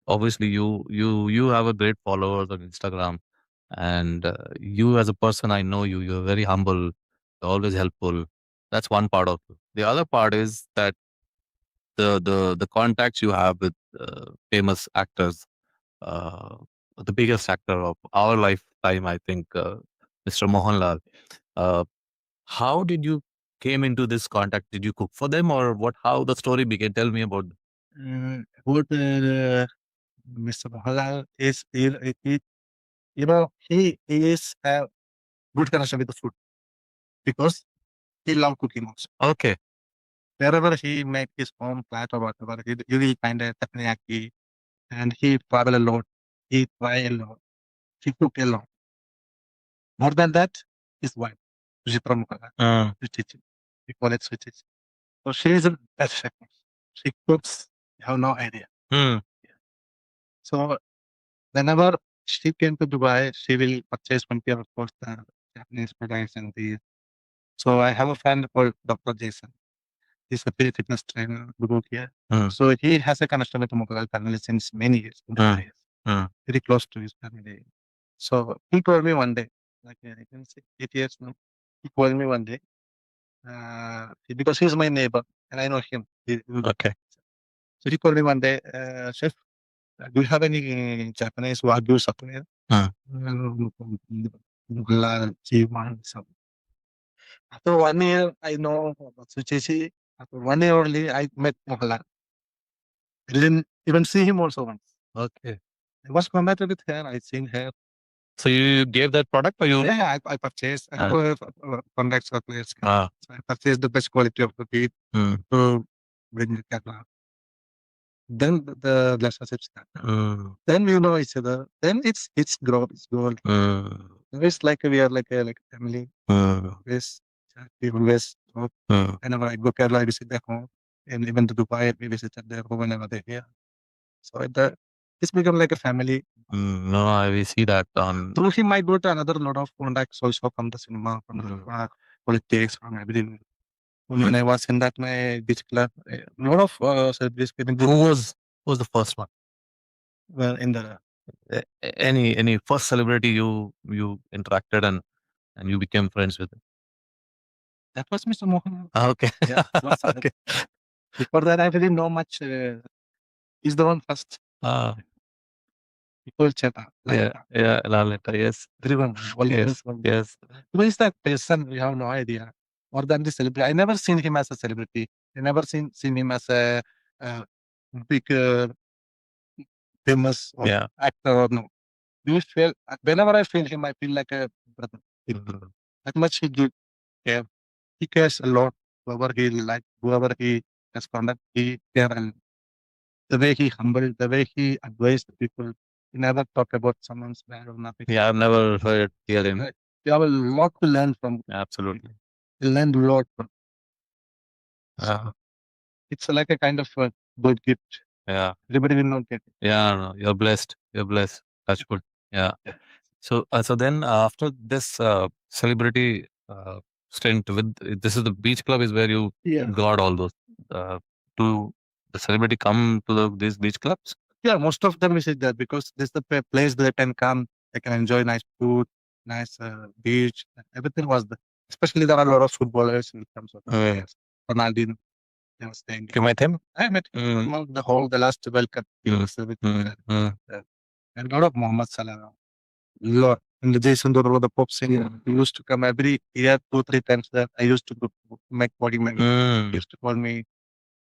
obviously you have a great followers on Instagram, and you as a person, I know you're very humble, always helpful. That's one part of it. The other part is that the contacts you have with famous actors, uh, the biggest actor of our lifetime, I think, Mr. Mohanlal. How did you came into this contact? Did you cook for them, or what? How the story began? Tell me about. What Mr. Mohanlal is, he is a good connection with the food because he loves cooking also. Okay. Wherever he make his own plat or whatever, you will find a teppanyaki, and he travel a lot. He try a lot. He cook a lot. More than that, his wife, Sujitra Mukherjee, is teaching. We call it Switch. So she is a best chef. She cooks. You have no idea. So whenever she came to Dubai, she will purchase 20 of course the Japanese products and these. So I have a friend called Dr. Jason. He's a pretty fitness trainer, Guru here. So he has a connection with the Mughal family since many years. Very close to his family. So he told me one day, like I can say 8 years now, he called me one day because he's my neighbor and I know him. Okay. So he called me one day, Chef, do you have any Japanese Wagyu supplement? After 1 year, I know about Suchichi. After 1 year only, I met Mohanlal. I didn't even see him also once. Okay. I was familiar with her. I seen her. So you gave that product, or you? Yeah, I purchased. I have contacts for players. Ah. So I purchased the best quality of the feed to bring it back. Then the relationship started. Then we know each other. Then it's growth. It's gold. It's like we are like a family. Always we always talk. Whenever I go Kerala, I visit their home, and even to Dubai, we visit their home whenever they're here. So it's become like a family. No, I see that. Through him, I got another lot of contacts also from the cinema, from the politics, from everything. When I was in that my beach club, a lot of celebrities came in. Who was the first one? Well, in the Any first celebrity you interacted and you became friends with? that was Mr. Mohan. Okay. Yeah. Okay. Before that, I didn't know much. He's the one first. People chat. Yeah, Lalita, yes. Everyone. Yes. Who is that person? We have no idea. More than the celebrity. I never seen him as a celebrity. I never seen him as a big famous or actor or no. You feel whenever I feel him, I feel like a brother. That much he give care. He cares a lot. Whoever he like, whoever he has conduct, he care, and the way he humbled, the way he advised people. He never talk about someone's bad or nothing. Yeah, I've never heard him. Right. You have a lot to learn from. Absolutely. You learn a lot from. Yeah. It's like a kind of a good gift. Yeah. Everybody will not get it. Yeah, no, you're blessed. You're blessed. That's good. Yeah. So, so then after this celebrity stint with this is the beach club is where you got all those. To the celebrity come to these beach clubs? Yeah, most of them is there because this is the place they can come. They can enjoy nice food, nice beach. Everything was there. Especially there are a lot of footballers in terms of Ronaldinho. They were staying. You met him? I met him. The last World Cup. He was with and a lot of Mohammad Salah. Lot. In the days when the pop singer, he used to come every year 2-3 times there. I used to go make body man. He used to call me.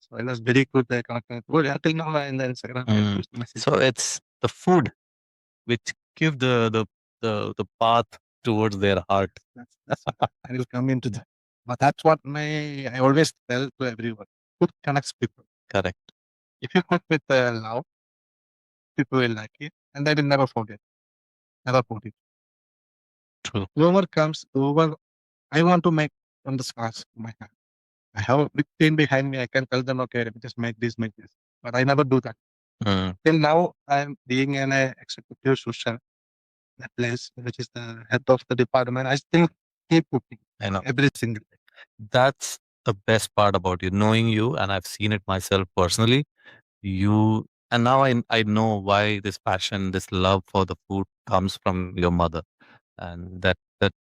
So it was very good. They connected. Good until now in the Instagram. So it's the food which give the path towards their heart. That's I will come into that. But that's what I always tell to everyone. Food connects people. Correct. If you cook with love, people will like it, and they will never forget. Never forget. True. Whoever comes, whoever I want to make from the scratch my hand. I have a big team behind me. I can tell them, okay, just make this, make this. But I never do that. Till now, I'm being an executive social in a place which is the head of the department. I still keep cooking. I know. Every single day. That's the best part about you, knowing you, and I've seen it myself personally. You and now I know why this passion, this love for the food comes from your mother, and that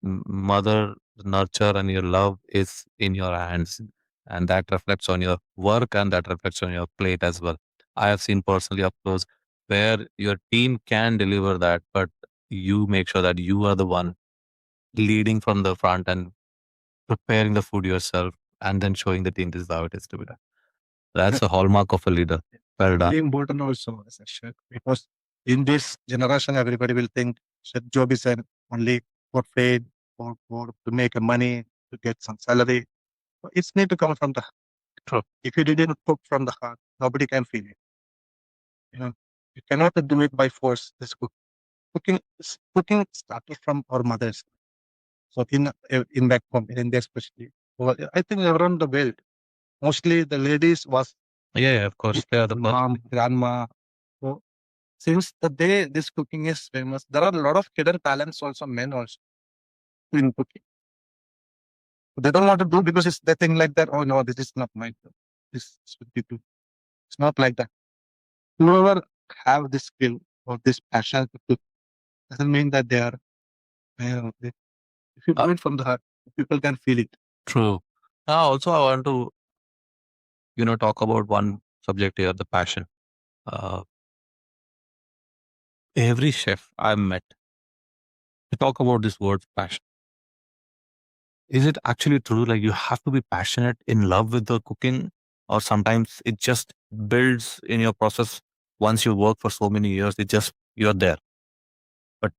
mother nurture and your love is in your hands, and that reflects on your work and that reflects on your plate as well. I have seen personally up close where your team can deliver that, but you make sure that you are the one leading from the front and preparing the food yourself and then showing the team this is how it is to be done. That's a hallmark of a leader. Well done. Very important also as a chef, because in this generation, everybody will think chef job is only for fame or for to make a money, to get some salary. But it's need to come from the heart. True. If you didn't cook from the heart, nobody can feel it. You know, you cannot do it by force. This cooking started from our mothers. So in back home, in India especially, well, I think around the world, mostly the ladies was Yeah, of course. They are the mom, grandma. So since the day this cooking is famous, there are a lot of hidden talents also, men also in cooking. They don't want to do because it's the thing like that. Oh no, this is not my job. This should be do. It's not like that. Whoever have this skill or this passion to cook doesn't mean that they are. If you do it from the heart, people can feel it. True. Also, I want to, talk about one subject here, the passion. Every chef I've met, they talk about this word passion. Is it actually true? Like you have to be passionate, in love with the cooking, or sometimes it just builds in your process. Once you work for so many years, you're there. But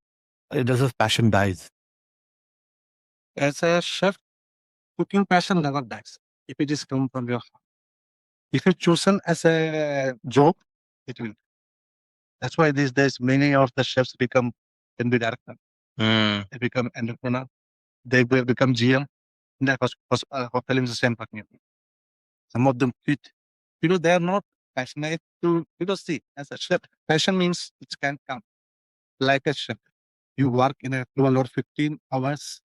does this passion dies? As a chef, cooking passion never dies if it is come from your heart. If it's chosen as a job, it will. That's why these days many of the chefs can be director. They become entrepreneur. They will become GM. In that hotel is the same pattern. Some of them quit because they are not passionate to. Because see, as a chef, passion means it can come like a chef. You work in a 12 or 15 hours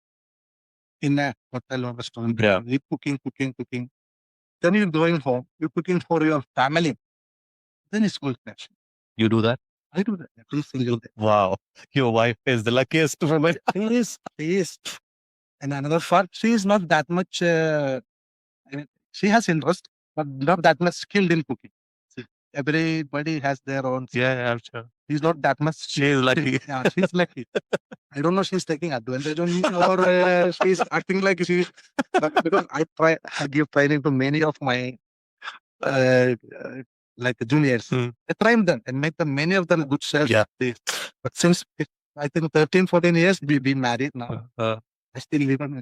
in a hotel or restaurant. Yeah. You cooking. Then you're going home. You're cooking for your family. Then it's called passion. You do that? I do that every single day. Wow. Your wife is the luckiest woman. She is. And another part, she is not that much. I mean, she has interest, but not that much skilled in cooking. See, everybody has their own. Yeah, sure. She's not that much. She is lucky. Yeah, she's lucky. I don't know. She's taking advantage of me, or she's acting like she. But because I give training to many of my like juniors. I trained them and make them many of them good chefs. Yeah. But since I think 13, 14 years, we've been married now. I still live on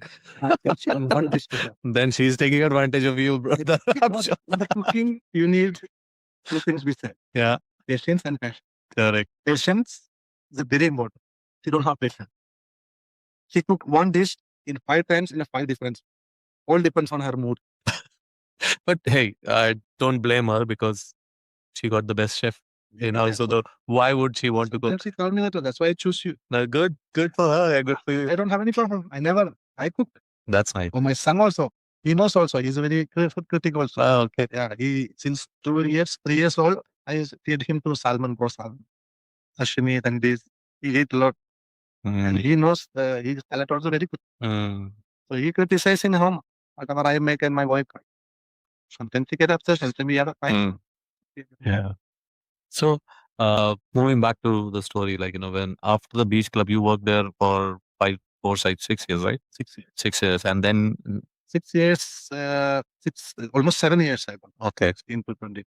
one dish. Then she's taking advantage of you, brother. I'm sure. In the cooking, you need two things we said. Yeah. Patience and passion. Correct. Patience is very important. She don't have patience. She cook one dish in 5 times in a 5 different. All depends on her mood. But hey, I don't blame her because she got the best chef in house. So why would she want to Then cook? she told me that. That's why I choose you. No, good for her. Yeah, good for you. I don't have any problem. I cook. That's nice. Oh, my son also. He knows also. He's very food critic also. Oh, okay. Yeah, he since 2 years, 3 years old, I feed him to salmon, raw salmon, sashimi, and this. He eat a lot, and he knows his salad also very good. So he criticizes in home whatever I make and my wife. Sometimes he get upset, sometimes we have a fight. Yeah. So, moving back to the story, like, when after the beach club, you worked there for 6 years, right? 6 years. 6 years. And then, 6 years, almost 7 years I worked. okay. 16 to 20.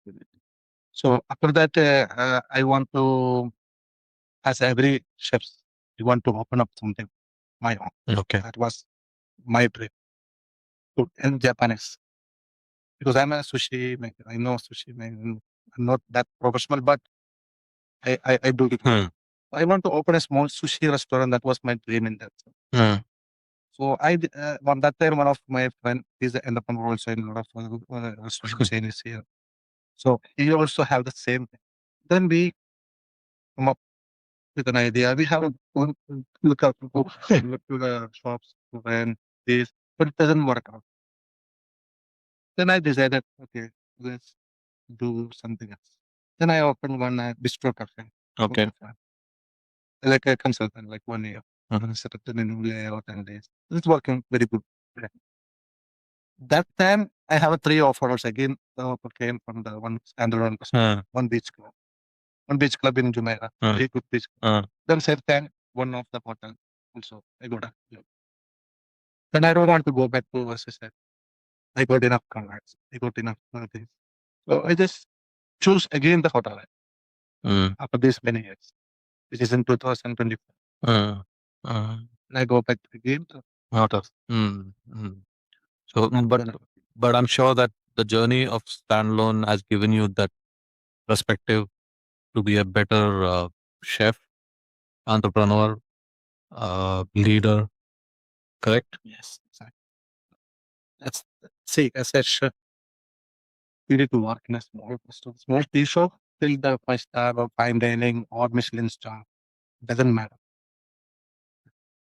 So after that, I want to, as every chef, you want to open up something my own. Okay. That was my dream. Food and Japanese. Because I'm a sushi maker. I know sushi making. I'm not that professional, but I do it. I want to open a small sushi restaurant. That was my dream in that. So on that time, one of my friends is the entrepreneur also in a lot of restaurant chain is here. So he also have the same thing. Then we come up with an idea. We have to look to the shops to rent this, but it doesn't work out. Then I decided, okay, let's do something else. Then I opened one bistro cafe. Okay. Like a consultant, like 1 year. Set up the new layout and this. It's working very good. Yeah. That time I have 3 offers again. The offer came from the one standalone, one beach club. One beach club in Jumeirah. Very good beach club. Then same time, one of the hotel also. I got a job. Then I don't want to go back to SSL. I got enough contracts. I got enough things. So I just choose again the hotel after this many years. This is in 2024. And I go back again to Hotels. So, but I'm sure that the journey of standalone has given you that perspective to be a better chef, entrepreneur, leader. Correct? yes. Exactly. That's see, as a chef, you need to work in a small tea shop till the 5-star or fine dining or Michelin star. Doesn't matter.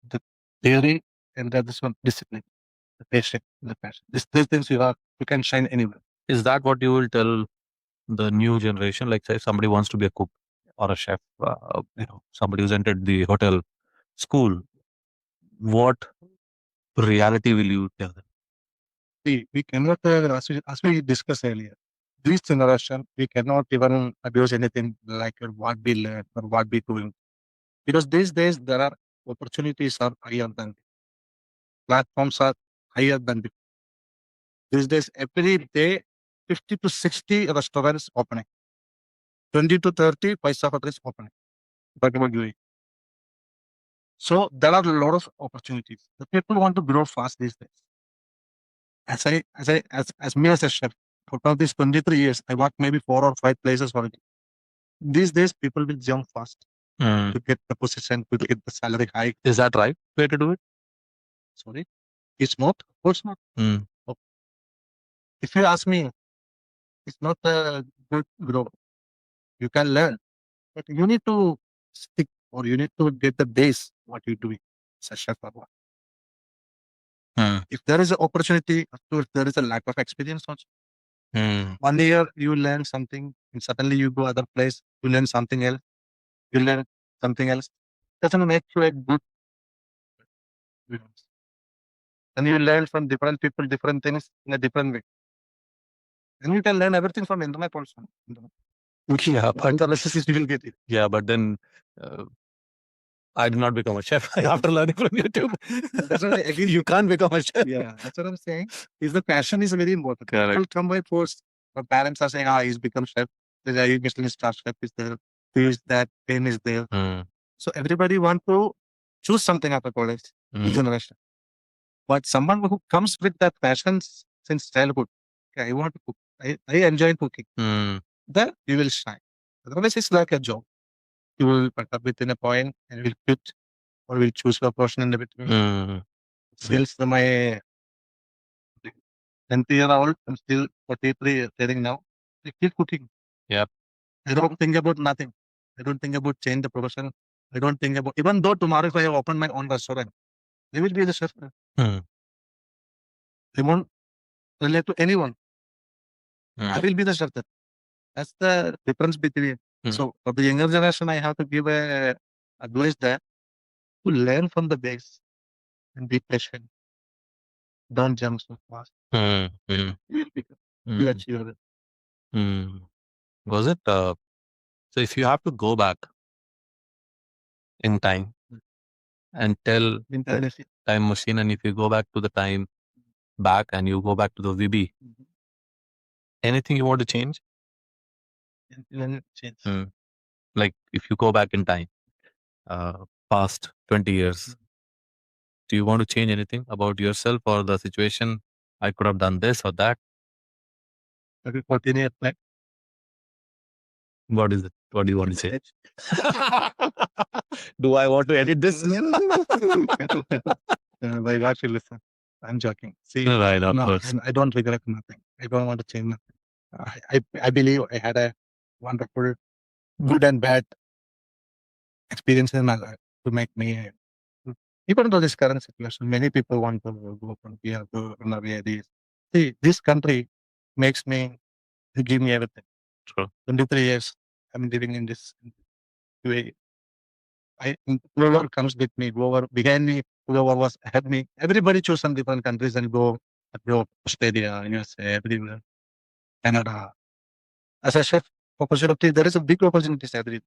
The theory and the other one discipline, the patient, the passion. These things you can shine anywhere. Is that what you will tell the new generation? Like, say, somebody wants to be a cook or a chef, somebody who's entered the hotel school. What reality will you tell them? See, we cannot, as we discussed earlier, this generation, we cannot even abuse anything like what we learn or what we doing. Because these days, there are opportunities are higher than platforms are higher than before. These days, every day, 50 to 60 restaurants opening. 20 to 30 5-star hotels opening. Whatever doing. So there are a lot of opportunities. The people want to grow fast these days. As me as a chef, out of these 23 years, I worked maybe 4 or 5 places already. These days, people will jump fast to get the position, to get the salary hike. Is that right way to do it? Sorry, it's not. Of course not. If you ask me, it's not a good growth. You can learn, but you need to stick or you need to get the base what you're doing. As a chef or what. If there is an opportunity, of course, there is a lack of experience also. 1 year you learn something, and suddenly you go other place, you learn something else. You learn something else. Doesn't make you a good. And you learn from different people, different things in a different way. And you can learn everything from internet also. Yeah, but you will get it. Yeah, but then I did not become a chef after learning from YouTube. That's what again, you can't become a chef. Yeah, that's what I'm saying. Is the passion is very important. Correct. People come by force. My parents are saying, he's become chef. The Michelin star chef is there. Who is that? Fame is there. Mm. So everybody want to choose something after college, generation. But someone who comes with that passion since childhood, okay, I want to cook. I enjoy cooking. Then you will shine. Otherwise, it's like a job. You will put up within a point and will quit or will choose a portion in the between. Since my 20-year-old, I'm still 43 telling now. I keep cooking. Yep. I don't think about nothing. I don't think about change the profession. I don't think about, even though tomorrow if I open my own restaurant, they will be the chef. They won't relate to anyone. I will be the chef. That's the difference between. So for the younger generation, I have to give a advice that to learn from the base and be patient. Don't jump so fast. You will become. You achieve it. Was it? So if you have to go back in time and tell time machine, and if you go back to the time back and you go back to the VB, anything you want to change? Change. Like if you go back in time, past 20 years, do you want to change anything about yourself or the situation? I could have done this or that. Okay, 14 years back. What is it? What do you want to say? Do I want to edit this? My wife will listen. I'm joking. See, Right, of no, course. I don't regret nothing. I don't want to change nothing. I believe I had a wonderful, good and bad experience in my life to make me. Even though this current situation, many people want to go from here to another. See, this country makes me, give me everything. True. 23 years I'm living in this way. Whoever comes with me, whoever began me, whoever was ahead me, everybody choose some different countries and go Australia, USA, everywhere, Canada. As a chef, opportunity, there is a big opportunities everywhere.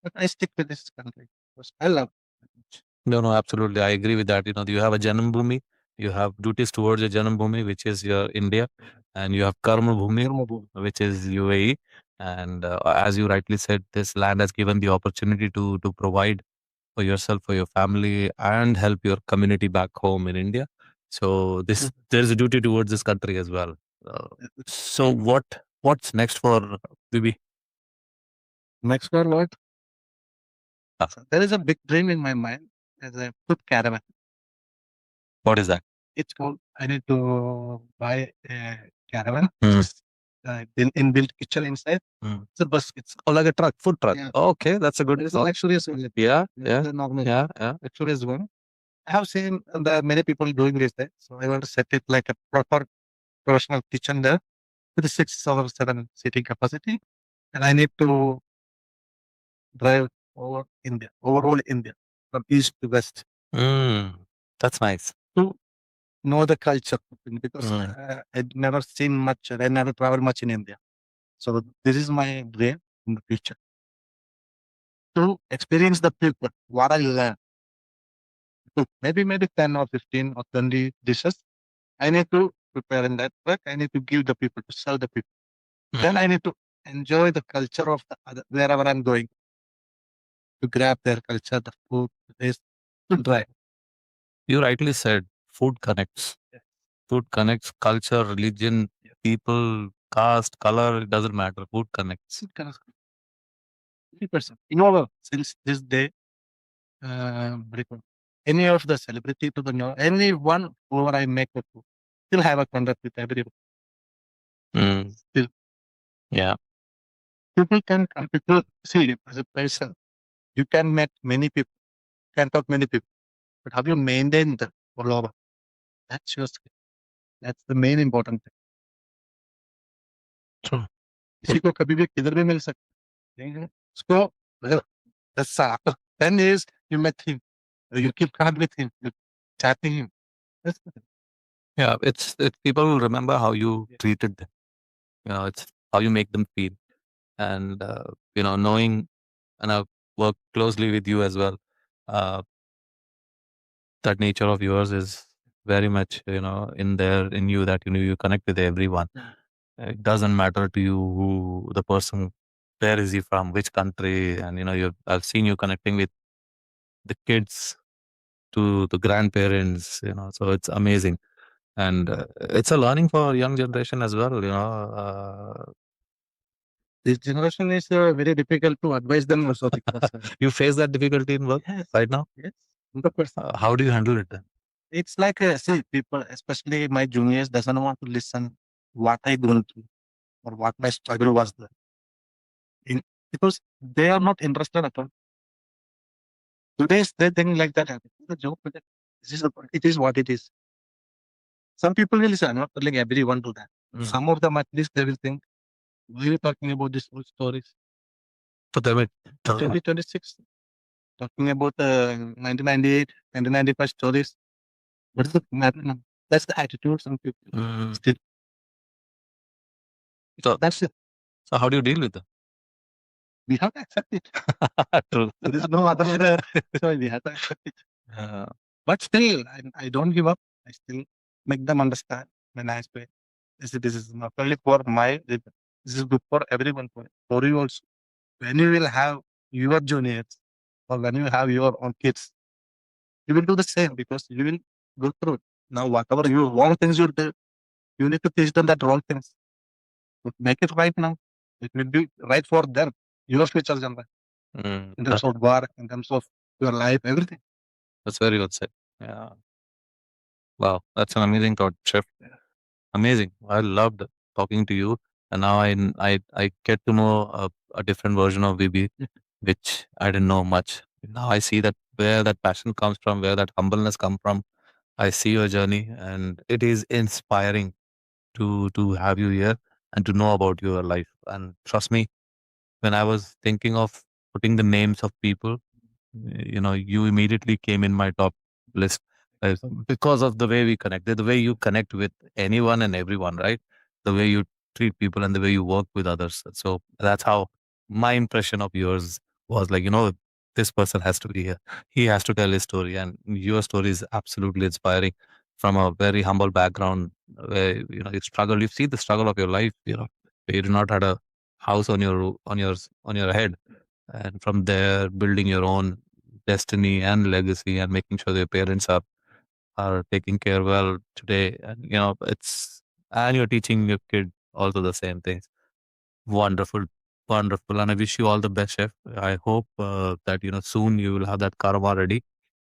But I stick with this country because I love it. No, absolutely. I agree with that. You have a Janam Bhumi, you have duties towards your Janam Bhumi, which is your India, and you have Karma Bhumi, which is UAE. And as you rightly said, this land has given the opportunity to provide for yourself, for your family, and help your community back home in India. So there is a duty towards this country as well. So what's next for Bibi? Next for what? There is a big dream in my mind as a food caravan. What is that? It's called, I need to buy a caravan. Inbuilt kitchen inside. It's a bus. It's like a truck, food truck. Yeah. Okay, that's a good. It's a luxurious one. Yeah. The normal, Yeah. luxurious one. I have seen many people doing this there, so I want to set it like a proper professional kitchen there with a 6 or 7 seating capacity, and I need to drive over India, overall India, from east to west. That's nice. To know the culture because I'd never seen much. I never traveled much in India, so this is my dream in the future to experience the people. What I learn, maybe 10 or 15 or 20 dishes. I need to prepare in that work. I need to give the people to serve the people. Then I need to enjoy the culture of the other, wherever I'm going. To grab their culture, the food, the taste, to try. You rightly said, food connects. Yes. Food connects culture, religion, people, caste, color. It doesn't matter. Food connects. 50%. Since this day, any of the celebrity to the know, anyone whoever I make the food, still have a contact with everyone. Still. Yeah. People can come, people see as a person. You can meet many people, can talk many people, but have you maintained the follower? That's your skill. That's the main important thing. True. किसी को कभी भी किधर भी मिल सकता है उसको that's after 10 years you met him, you keep contact with him, you chatting him. That's the thing. Yeah, it's people will remember how you treated them. It's how you make them feel, and knowing, and I've worked closely with you as well. That nature of yours is very much in you, that you connect with everyone. It doesn't matter to you who the person where is he from, which country, and I've seen you connecting with the kids to the grandparents, so it's amazing. And it's a learning for young generation as well, This generation is very difficult to advise them also because You face that difficulty in work yes, right now? yes, 100%. How do you handle it then? It's like see, people, especially my juniors, doesn't want to listen what I going through or what my struggle was there. Because they are not interested at all. Today's they think like that. It's a joke, but it is what it is. Some people will listen. I'm not telling everyone to that. Some of them at least they will think, why are you talking about these old stories? For them, 2026, talking about 1998, 1995 stories. What is the matter now? That's the attitude some people still. So- That's it. So how do you deal with them? We have to accept it. True. There's no other choice. We have to accept it. But still, I don't give up. I still make them understand when I say this is not only for this is good for everyone, for you also. When you will have your juniors or when you have your own kids, you will do the same because you will go through it. Now, whatever you wrong things you do, you need to teach them that wrong things. But make it right now. It will be right for them, your future generation, in terms of work, in terms of your life, everything. That's very well said. Yeah. Wow, that's an amazing thought, Chef. Amazing. I loved talking to you, and now I get to know a different version of VB, which I didn't know much. Now I see that where that passion comes from, where that humbleness comes from. I see your journey, and it is inspiring to have you here and to know about your life. And trust me, when I was thinking of putting the names of people, you immediately came in my top list because of the way we connect, the way you connect with anyone and everyone, right? The way you treat people and the way you work with others. So that's how my impression of yours was like, this person has to be here. He has to tell his story. And your story is absolutely inspiring from a very humble background where, you struggle. You see the struggle of your life, where you did not had a house on your head. And from there, building your own destiny and legacy and making sure your parents are taking care well today. And, and you're teaching your kid also the same things. Wonderful. Wonderful. And I wish you all the best, Chef. I hope that, soon you will have that karma ready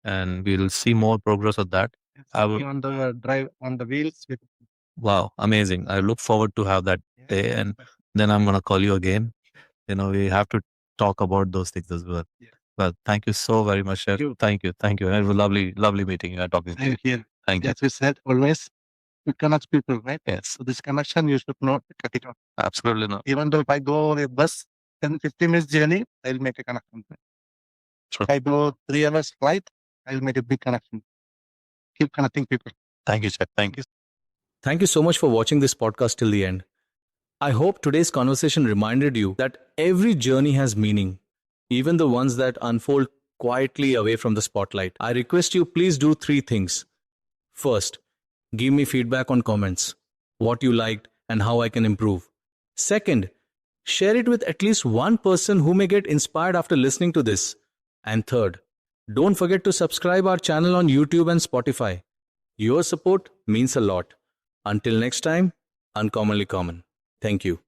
and we'll see more progress of that. I will, On the drive, on the wheels. wow, amazing. I look forward to have that day. And then I'm going to call you again. We have to talk about those things as well. Yeah. Well, thank you so very much, Chef. Thank you. Thank you. It was lovely meeting you and talking to you. Here. Thank you. As we said, always we connect people, right? Yes, So this connection you should not cut it off. absolutely not. Even though if I go on a bus, 10-15 minutes journey, I'll make a connection. Sure. If I go 3 hours flight, I'll make a big connection. Keep connecting people. Thank you, Chef. Thank you. Thank you so much for watching this podcast till the end. I hope today's conversation reminded you that every journey has meaning, even the ones that unfold quietly away from the spotlight. I request you, please do 3 things. First, give me feedback on comments, what you liked and how I can improve. Second, share it with at least one person who may get inspired after listening to this. And third, don't forget to subscribe our channel on YouTube and Spotify. Your support means a lot. Until next time, uncommonly common. Thank you.